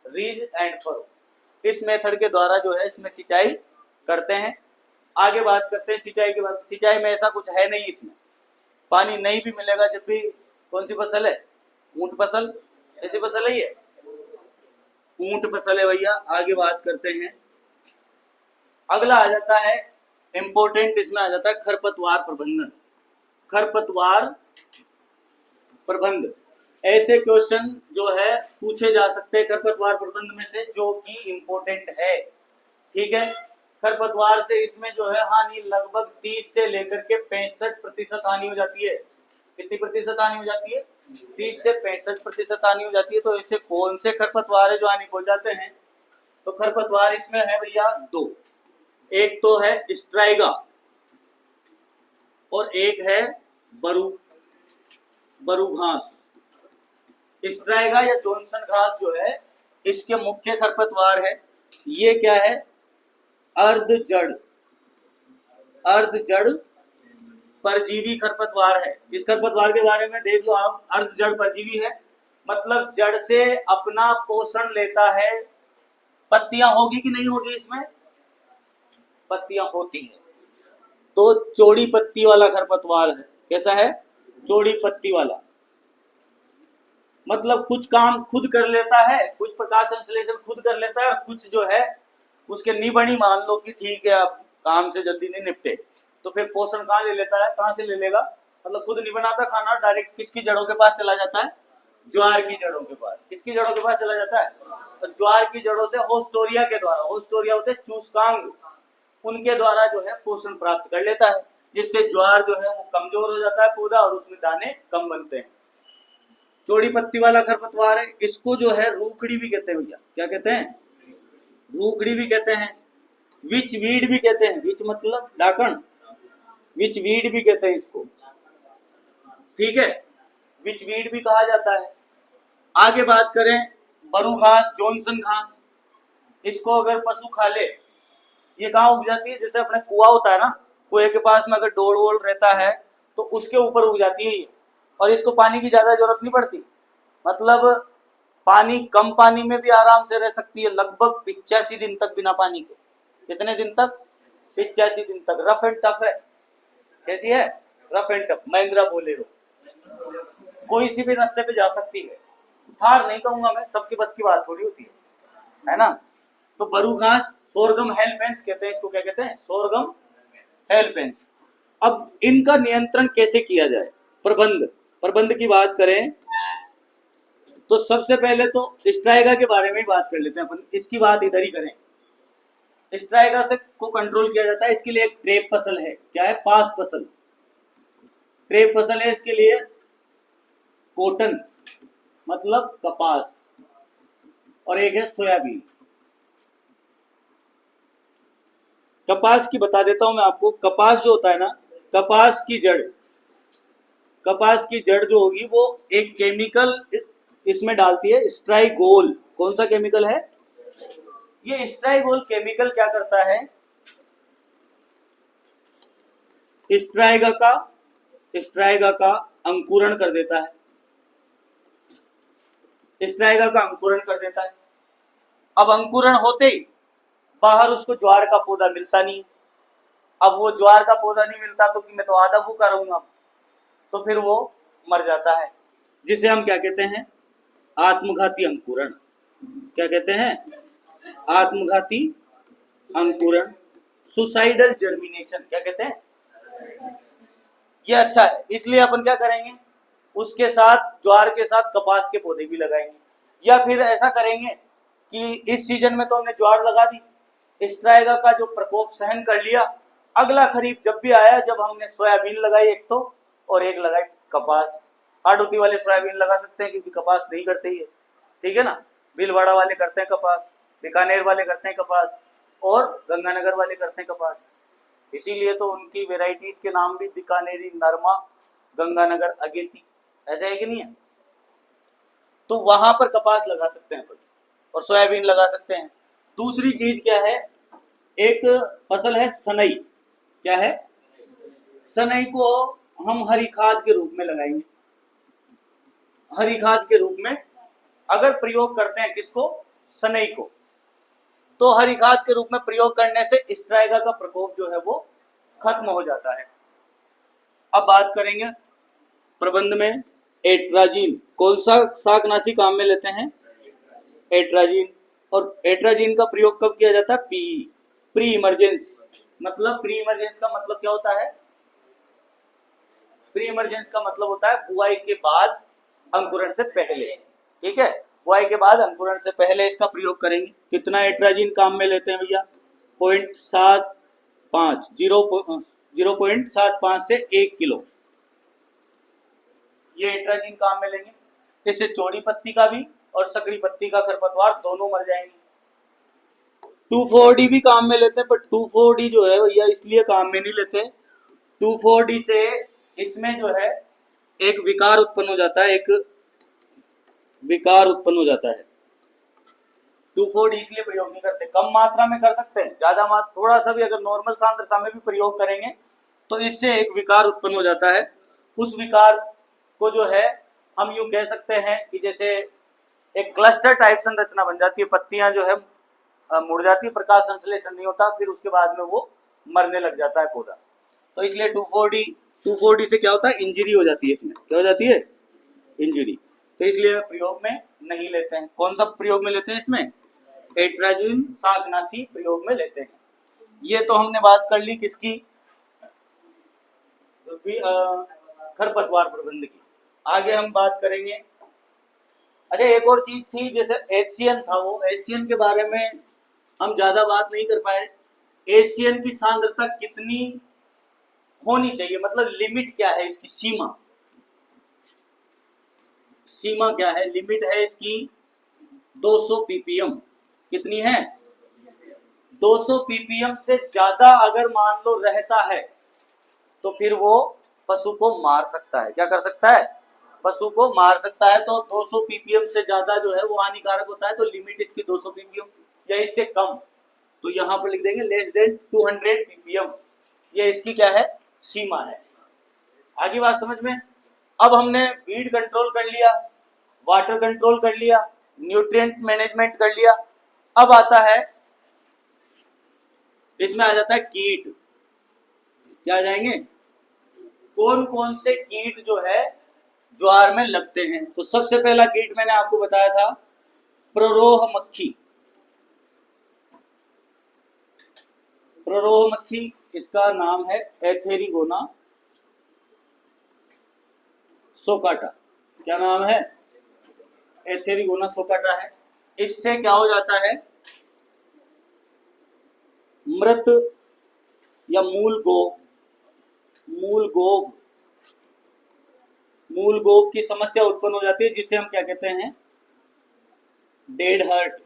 रीज एंड फरो, इस मेथड के द्वारा जो है इसमें सिंचाई करते हैं। आगे बात करते हैं सिंचाई के बाद। सिंचाई में ऐसा कुछ है नहीं, इसमें पानी नहीं भी मिलेगा जब भी। कौन सी फसल है, ऊंट फसल, ऐसी फसल है ये, ऊंट फसल है भैया। आगे बात करते हैं, अगला आ जाता है इंपॉर्टेंट, इसमें आ जाता है खरपतवार प्रबंधन। खरपतवार प्रबंध, ऐसे क्वेश्चन जो है पूछे जा सकते हैं खरपतवार प्रबंध में से, जो कि इंपॉर्टेंट है। ठीक है, खरपतवार से इसमें जो है हानि लगभग 30 से लेकर के 65% हानि हो जाती है। कितनी प्रतिशत हानि हो जाती है, 30 से 65% हानि हो जाती है। तो इससे कौन से खरपतवार है जो हानि पहुंचाते हैं, तो खरपतवार इसमें है भैया दो। एक तो है स्ट्राइगा और एक है बरू घास। स्ट्राइगा या जॉनसन घास जो है इसके मुख्य खरपतवार है। ये क्या है, अर्ध जड़ परजीवी खरपतवार है। इस खरपतवार के बारे में देख लो आप, अर्ध जड़ परजीवी है, मतलब जड़ से अपना पोषण लेता है। पत्तियां होगी कि नहीं होगी इसमें, पत्तियां होती है। तो चौड़ी पत्ती वाला खरपतवार है। कैसा है, चौड़ी पत्ती वाला, मतलब कुछ काम खुद कर लेता है, कुछ प्रकाश संश्लेषण खुद कर लेता है, और कुछ जो है उसके निबणी, मान लो कि ठीक है आप काम से जल्दी नहीं निपटे, तो फिर पोषण कहाँ ले लेता है, कहाँ से ले लेगा, मतलब खुद नहीं बनाता खाना, डायरेक्ट किसकी जड़ों के पास चला जाता है, ज्वार की जड़ों के पास। किसकी जड़ों के पास चला जाता है, तो ज्वार की जड़ों से होस्टोरिया के द्वारा, होस्टोरिया होते चूसकांग, उनके द्वारा जो है पोषण प्राप्त कर लेता है, जिससे ज्वार जो है वो कमजोर हो जाता है पौधा और उसमें दाने कम बनते हैं। चौड़ी पत्ती वाला खरपतवार है, इसको जो है रूखड़ी भी कहते हैं भैया। क्या कहते हैं, रूखड़ी भी कहते हैं, विच वीड भी कहते हैं। विच मतलब डाकण, विच वीड भी कहते हैं इसको। ठीक है, विच वीड भी कहा जाता है। आगे बात करें बरू घास, जॉनसन घास, इसको अगर पशु खा ले, ये कहाँ उग जाती है, जैसे अपने कुआ होता है ना, कुएं के पास में अगर डोल वोल रहता है तो उसके ऊपर उग जाती है ये, और इसको पानी की ज्यादा जरूरत नहीं पड़ती। मतलब पानी, कम पानी में भी आराम से रह सकती है, लगभग 85 दिन तक बिना पानी के। कितने दिन तक, 85 दिन तक। रफ एंड टफ है, कैसी है, rough and tough. Mahindra Bolero कोई सी भी रास्ते पे जा सकती है, हार नहीं कहूंगा मैं, सबकी बस की बात थोड़ी होती है ना। तो बरू घास, सोरगम हेल्पेंस कहते हैं इसको। क्या कहते हैं, सोरगम हेल्पेंस। अब इनका नियंत्रण कैसे किया जाए, प्रबंध की बात करें तो सबसे पहले तो स्ट्राइगा के बारे में ही बात कर लेते हैं अपन, इसकी बात इधर ही करें। स्ट्राइगा से को कंट्रोल किया जाता है, इसके लिए एक ट्रेप फसल है। क्या है, पास फसल, ट्रेप फसल है इसके लिए। कॉटन मतलब कपास, और एक है सोयाबीन। कपास की बता देता हूं मैं आपको। कपास जो होता है ना, कपास की जड़ जो होगी वो एक केमिकल इसमें डालती है, स्ट्राइगोल। कौन सा केमिकल है ये, स्ट्राइगोल केमिकल क्या करता है, स्ट्राइगा का अंकुरण कर देता है, स्ट्राइगा का अंकुरण कर देता है। अब अंकुरण होते ही बाहर उसको ज्वार का पौधा मिलता नहीं। अब वो ज्वार का पौधा नहीं मिलता तो मैं तो आधा भूखा रहूंगा, तो फिर वो मर जाता है, जिसे हम क्या कहते हैं, आत्मघाती अंकुरण। क्या कहते हैं, आत्मघाती अंकुरण, सुसाइडल जर्मिनेशन। क्या कहते हैं, ये अच्छा है, इसलिए अपन क्या करेंगे, उसके साथ ज्वार के साथ कपास के पौधे भी लगाएंगे। या फिर ऐसा करेंगे कि इस सीजन में तो हमने ज्वार लगा दी, स्ट्राइगा का जो प्रकोप सहन कर लिया, अगला खरीफ जब भी आया, जब हमने सोयाबीन लगाई एक तो, और एक लगाई कपास, हाडोती वाले सोयाबीन लगा सकते हैं क्योंकि कपास नहीं करते ही है, ठीक है ना। भीलवाड़ा वाले करते हैं कपास, बीकानेर वाले करते हैं कपास, और गंगानगर वाले करते हैं कपास। इसीलिए तो उनकी वेराइटीज के नाम भी बीकानेरी नरमा, गंगानगर अगेती, ऐसे है कि नहीं है। तो वहां पर कपास लगा सकते हैं और सोयाबीन लगा सकते हैं। दूसरी चीज क्या है, एक फसल है सनई। क्या है? सनई को हम हरी खाद के रूप में लगाएंगे। हरी खाद के रूप में अगर प्रयोग करते हैं किसको? सनई को, तो हरी खाद के रूप में प्रयोग करने से स्ट्राइगा का प्रकोप जो है वो खत्म हो जाता है। अब बात करेंगे प्रबंध में एट्राजीन। कौन सा शाकनाशी काम में लेते हैं? एट्राजीन। और एट्राजीन का प्रयोग कब किया जाता है? Pre emergence. मतलब प्री इमरजेंस का मतलब क्या होता है? प्री इमरजेंस का मतलब होता है बुआई के बाद अंकुरण से पहले, ठीक है। बुआई के बाद अंकुरण से पहले इसका प्रयोग करेंगे। कितना एट्राजीन काम में लेते हैं भैया? 0.75 से 1 किलो ये एट्राजीन काम में लेंगे। इससे चौड़ी पत्ती का भी और सकड़ी पत्ती का खरपतवार दोनों मर जाएंगे। 2,4-D भी काम में लेते हैं, पर 2,4-D जो है भैया इसलिए काम में नहीं लेते। 2,4-D से इसमें जो है एक विकार उत्पन्न हो जाता है, एक विकार उत्पन्न हो जाता है। 2,4-D इसलिए प्रयोग नहीं करते। कम मात्रा में कर सकते हैं, ज्यादा मात्रा थोड़ा सा भी अगर नॉर्मल सांद्रता में भी प्रयोग करेंगे तो इससे एक विकार उत्पन्न हो जाता है। उस विकार को जो है हम यूं कह सकते हैं कि जैसे एक क्लस्टर टाइप संरचना बन जाती है, पत्तियां जो है मुड़ जाती है, प्रकाश संश्लेषण नहीं होता, फिर उसके बाद में वो मरने लग जाता है पौधा। तो इसलिए 2,4-D से क्या होता है? इंजरी हो जाती है। इसमें क्या हो जाती है? इंजरी। तो इसलिए प्रयोग में नहीं लेते हैं। कौन सा प्रयोग में लेते हैं? इसमें एट्राजीन शाकनाशी प्रयोग में लेते हैं। ये तो हमने बात कर ली किसकी? खरपतवार प्रबंध की। आगे हम बात करेंगे। अच्छा, एक और चीज थी, जैसे एशियन था, वो एशियन के बारे में हम ज्यादा बात नहीं कर पाए। एशियन की सांद्रता कितनी होनी चाहिए, मतलब लिमिट क्या है इसकी? सीमा क्या है? लिमिट है इसकी 200 ppm। कितनी है? 200 ppm से ज्यादा अगर मान लो रहता है तो फिर वो पशु को मार सकता है। क्या कर सकता है? पशु को मार सकता है। तो 200 ppm से ज्यादा जो है वो हानिकारक होता है। तो लिमिट इसकी 200 ppm या इससे कम, तो यहाँ पर लिख देंगे लेस देन 200 ppm। ये इसकी क्या है? सीमा है। आगे बात समझ में। अब हमने वीड कंट्रोल कर लिया, वाटर कंट्रोल कर लिया, न्यूट्रिएंट मैनेजमेंट कर लिया। अब आता है, इसमें आ जाता है कीट। क्या आ जाएंगे? कौन कौन से कीट जो है ज्वार में लगते हैं? तो सबसे पहला कीट मैंने आपको बताया था प्ररोह मक्खी। प्ररोह मक्खी, इसका नाम है एथेरिगोना सोकाटा। क्या नाम है? एथेरिगोना सोकाटा है। इससे क्या हो जाता है? मृत या मूल गोब की समस्या उत्पन्न हो जाती है, जिसे हम क्या कहते हैं? Dead hurt.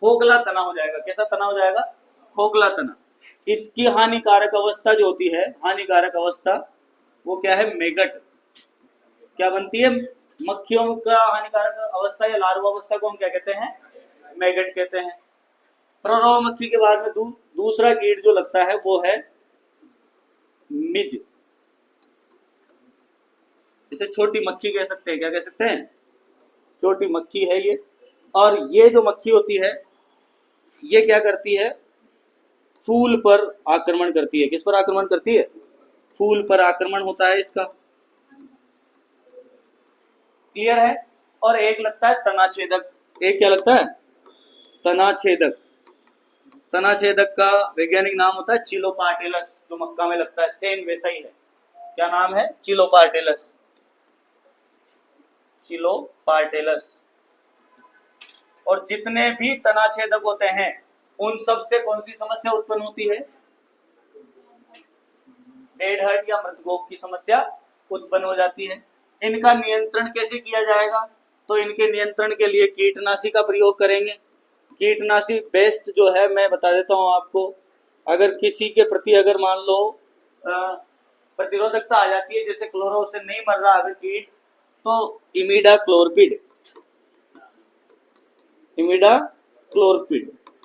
खोखला तना हो जाएगा। कैसा तना हो जाएगा? खोखला तना। इसकी हानिकारक अवस्था जो होती है, हानिकारक अवस्था वो क्या है? मेगट। क्या बनती है? मक्खियों का हानिकारक अवस्था या लार्वा अवस्था को हम क्या कहते हैं? मेगट कहते हैं। प्ररोह मक्खी के बाद में दूसरा कीट जो लगता है वो है मिज। इसे छोटी मक्खी कह सकते हैं। क्या कह सकते हैं? छोटी मक्खी है ये। और ये जो मक्खी होती है ये क्या करती है? फूल पर आक्रमण करती है। किस पर आक्रमण करती है? फूल पर आक्रमण होता है इसका। क्लियर है। और एक लगता है तनाछेदक। एक क्या लगता है? तनाछेदक। तनाछेदक का वैज्ञानिक नाम होता है चिलोपार्टेलस, जो मक्का में लगता है, सेम वैसा ही है। क्या नाम है? चिलोपार्टेलस। चिलोपार्टेलस। और जितने भी तनाछेदक होते हैं उन सब से कौन सी समस्या उत्पन्न होती है? डेड हर्ट या मृतकोप की समस्या उत्पन्न हो जाती है। इनका नियंत्रण कैसे किया जाएगा? तो इनके नियंत्रण के लिए कीटनाशी का प्रयोग करेंगे। कीटनाशी बेस्ट जो है मैं बता देता हूँ आपको। अगर किसी के प्रति अगर मान लो प्रतिरोधकता आ जाती है, जैसे क्लोरो से नहीं मर रहा अगर कीट, तो इमिडाक्लोरपिड।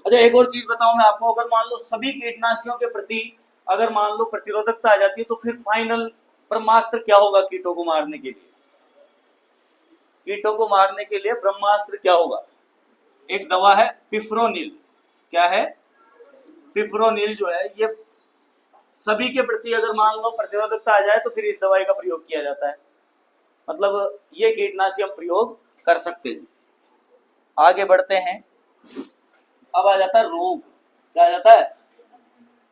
अच्छा एक और चीज बताऊं मैं आपको, अगर मान लो सभी कीटनाशियों के प्रति अगर मान लो प्रतिरोधकता आ जाती है तो फिर फाइनल ब्रह्मास्त्र क्या होगा कीटों को मारने के लिए? कीटों को मारने के लिए ब्रह्मास्त्र क्या होगा? एक दवा है पिप्रोनिल। क्या है? पिप्रोनिल जो है ये सभी के प्रति अगर मान लो प्रतिरोधकता आ जाए तो फिर इस दवाई का प्रयोग किया जाता है। मतलब ये कीटनाशी हम प्रयोग कर सकते हैं। आगे बढ़ते हैं। अब आ जाता है रोग। क्या आ जाता है?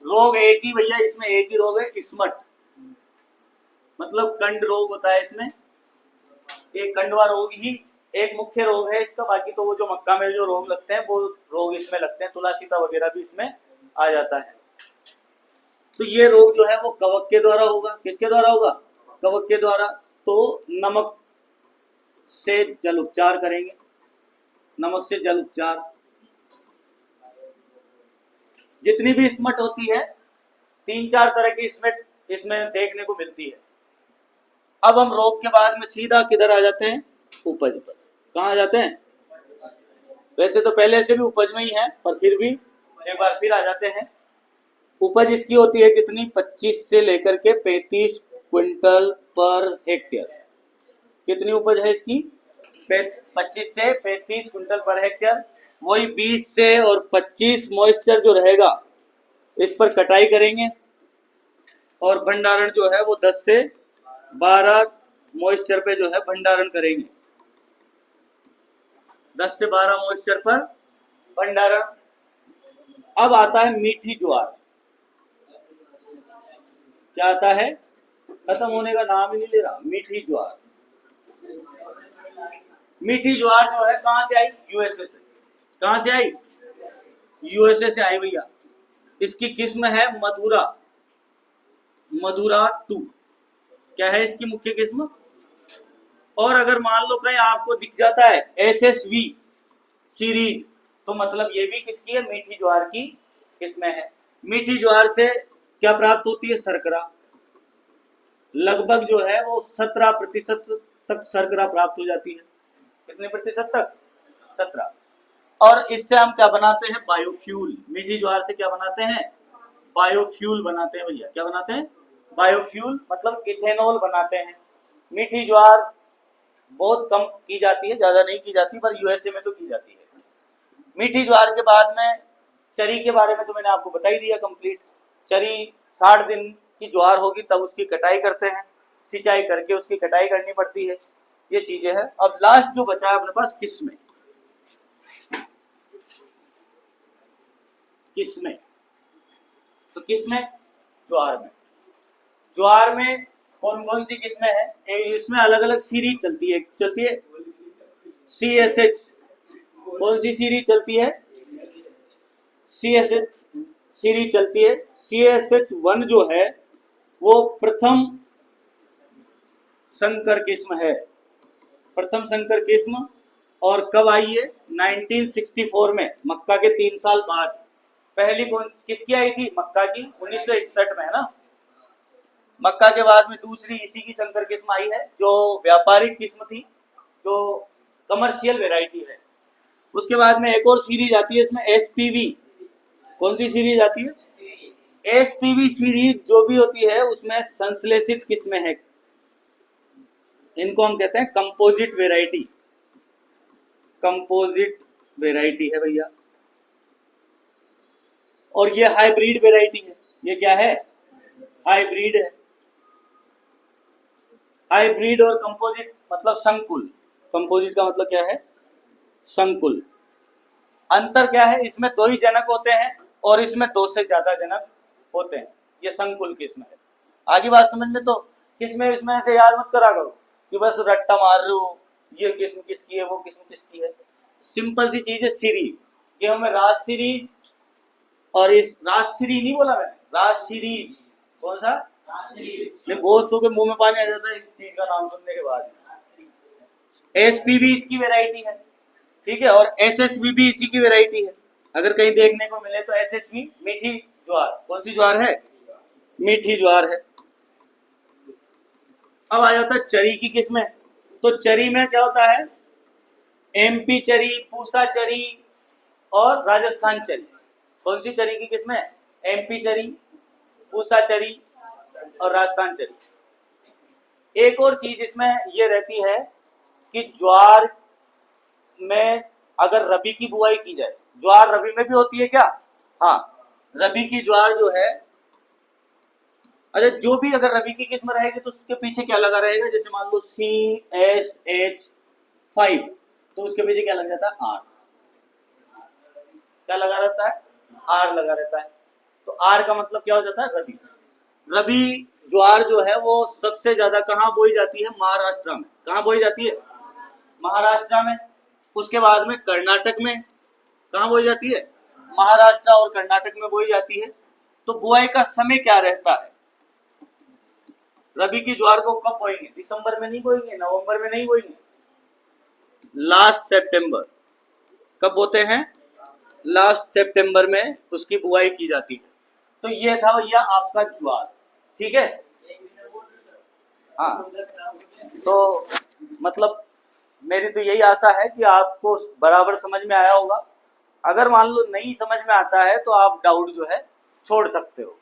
रोग एक ही भैया, इसमें एक ही रोग है, स्मट। मतलब कंड रोग होता है इसमें, एक कंडवा रोग ही एक मुख्य रोग है इसका। बाकी तो वो जो मक्का में जो रोग लगते हैं वो रोग इसमें लगते हैं, तुलासीता वगैरह भी इसमें आ जाता है। तो ये रोग जो है वो कवक के द्वारा होगा। किसके द्वारा होगा? कवक के द्वारा। तो नमक से जल उपचार करेंगे, नमक से जल उपचार। जितनी भी स्मट होती है 3-4 तरह की स्मट इसमें देखने को मिलती है। अब हम रोग के बाद में सीधा किधर आ जाते हैं? उपज पर। कहाँ आ जाते हैं? वैसे तो पहले से भी उपज में ही है, पर फिर भी एक बार फिर आ जाते हैं। उपज इसकी होती है कितनी? 25 से लेकर के 35 क्विंटल पर हेक्टेयर। कितनी उपज है इसकी? 25 से 35 क्विंटल पर हेक्टेयर। वही 20 से और 25 मॉइस्चर जो रहेगा इस पर कटाई करेंगे, और भंडारण जो है वो 10 से 12 मॉइस्चर पे जो है भंडारण करेंगे। 10 से 12 मॉइस्चर पर भंडारण। अब आता है मीठी ज्वार। क्या आता है? खत्म होने का नाम ही नहीं ले रहा, मीठी ज्वार। मीठी ज्वार जो है कहां से आई? यूएसए से। कहां से आई? यूएसए से आई भैया। इसकी किस्म है मधुरा, मधुरा 2। क्या है इसकी मुख्य किस्म? और अगर मान लो कहीं आपको दिख जाता है एसएसवी सीरीज, तो मतलब ये भी किसकी है? मीठी ज्वार की किस्में है। मीठी ज्वार से क्या प्राप्त होती है? शर्करा। लगभग जो है वो 17% तक शर्करा प्राप्त हो जाती है। कितने प्रतिशत तक? 17। और इससे हम क्या बनाते हैं? बायोफ्यूल। मीठी ज्वार से क्या बनाते हैं? बायोफ्यूल बनाते हैं भैया। क्या बनाते हैं? बायोफ्यूल, मतलब इथेनॉल बनाते हैं। मीठी ज्वार बहुत कम की जाती है, ज्यादा नहीं की जाती, पर यूएसए में तो की जाती है। मीठी ज्वार के बाद में चरी के बारे में तो मैंने आपको बता ही दिया कंप्लीट। चरी 60 दिन की ज्वार होगी तब उसकी कटाई करते हैं, सिंचाई करके उसकी कटाई करनी पड़ती है। ये चीजें हैं। अब लास्ट जो बचा है अपने पास किस्में। किस्में तो किस्में ज्वार में, ज्वार में कौन कौन सी किस्में हैं? इसमें अलग अलग सीरीज चलती है। CSH। कौन सी सीरीज चलती है? CSH सीरीज चलती है। CSH1 जो है वो प्रथम संकर किस्म है, प्रथम संकर किस्म। और कब आई है? 1964 में, मक्का के 3 साल बाद। पहली कौन किसकी आई थी? मक्का की, 1961 में, है ना। मक्का के बाद में दूसरी इसी की संकर किस्म आई है, जो व्यापारिक किस्म थी, जो कमर्शियल वेराइटी है। उसके बाद में एक और सीरीज आती है इसमें, SPV। कौन सी सीरीज आती है? SPV सीरीज जो भी होती है उसमें संश्लेषित किस्में हैं। इनको हम कहते हैं कंपोजिट वेराइटी। कंपोजिट वेराइटी है भैया। और ये हाइब्रिड वेराइटी है। ये क्या है? हाइब्रिड है। हाइब्रिड और कंपोजिट मतलब संकुल। कंपोजिट का मतलब क्या है? संकुल। अंतर क्या है? इसमें 2 ही जनक होते हैं और इसमें 2 से ज्यादा जनक होते हैं। ये संकुल किस्म है। आगे बात समझ में? तो किस्में इसमें से याद मत करा करो कि बस रट्टा मार रहे हो, ये किस्म किसकी है, वो किस्म किसकी है। सिंपल सी चीज है सीरीज। ये हमें राज सीरीज, और इस राज सीरीज नहीं बोला मैंने, राज सीरीज। कौन सा? नहीं, बहुत सौ के मुंह में पानी आ जाता है इस चीज का नाम सुनने के बाद। एसपी भी इसकी वेराइटी है, ठीक है, और एसएसबी भी इसी की वेराइटी है। अगर कहीं देखने को मिले तो एसएसबी मीठी ज्वार, कौन सी ज्वार है? मीठी ज्वार है। अब आ जाता है चरी की किस्में। तो चरी में क्या होता है? एमपी चरी, पूसा चरी और राजस्थान चरी। कौन सी चरी की किस्में? एमपी चरी, पूसा चरी और राजस्थान चरी। एक और चीज इसमें ये रहती है कि ज्वार में अगर रबी की बुआई की जाए, ज्वार रबी में भी होती है क्या? हाँ, रबी की ज्वार जो है, अच्छा जो भी अगर रबी की किस्म रहेगी तो उसके पीछे क्या लगा रहेगा? जैसे मान लो CSH5, तो उसके पीछे क्या लग जाता है? आर। क्या लगा रहता है? आर लगा रहता है। तो आर का मतलब क्या हो जाता है? रबी। रबी ज्वार जो है वो सबसे ज्यादा कहाँ बोई जाती है? महाराष्ट्र में। कहाँ बोई जाती है? महाराष्ट्र में। उसके बाद में कर्नाटक में। कहाँ बोई जाती है? महाराष्ट्र और कर्नाटक में बोई जाती है। तो बुआई का समय क्या रहता है? रबी की ज्वार को कब बोएंगे? दिसंबर में नहीं बोएंगे, नवंबर में नहीं बोएंगे, लास्ट सितंबर। कब बोते हैं? लास्ट सितंबर में उसकी बुआई की जाती है। तो ये था भैया आपका ज्वार, ठीक है। हाँ, तो मतलब मेरी तो यही आशा है कि आपको बराबर समझ में आया होगा। अगर मान लो नहीं समझ में आता है तो आप डाउट जो है छोड़ सकते हो।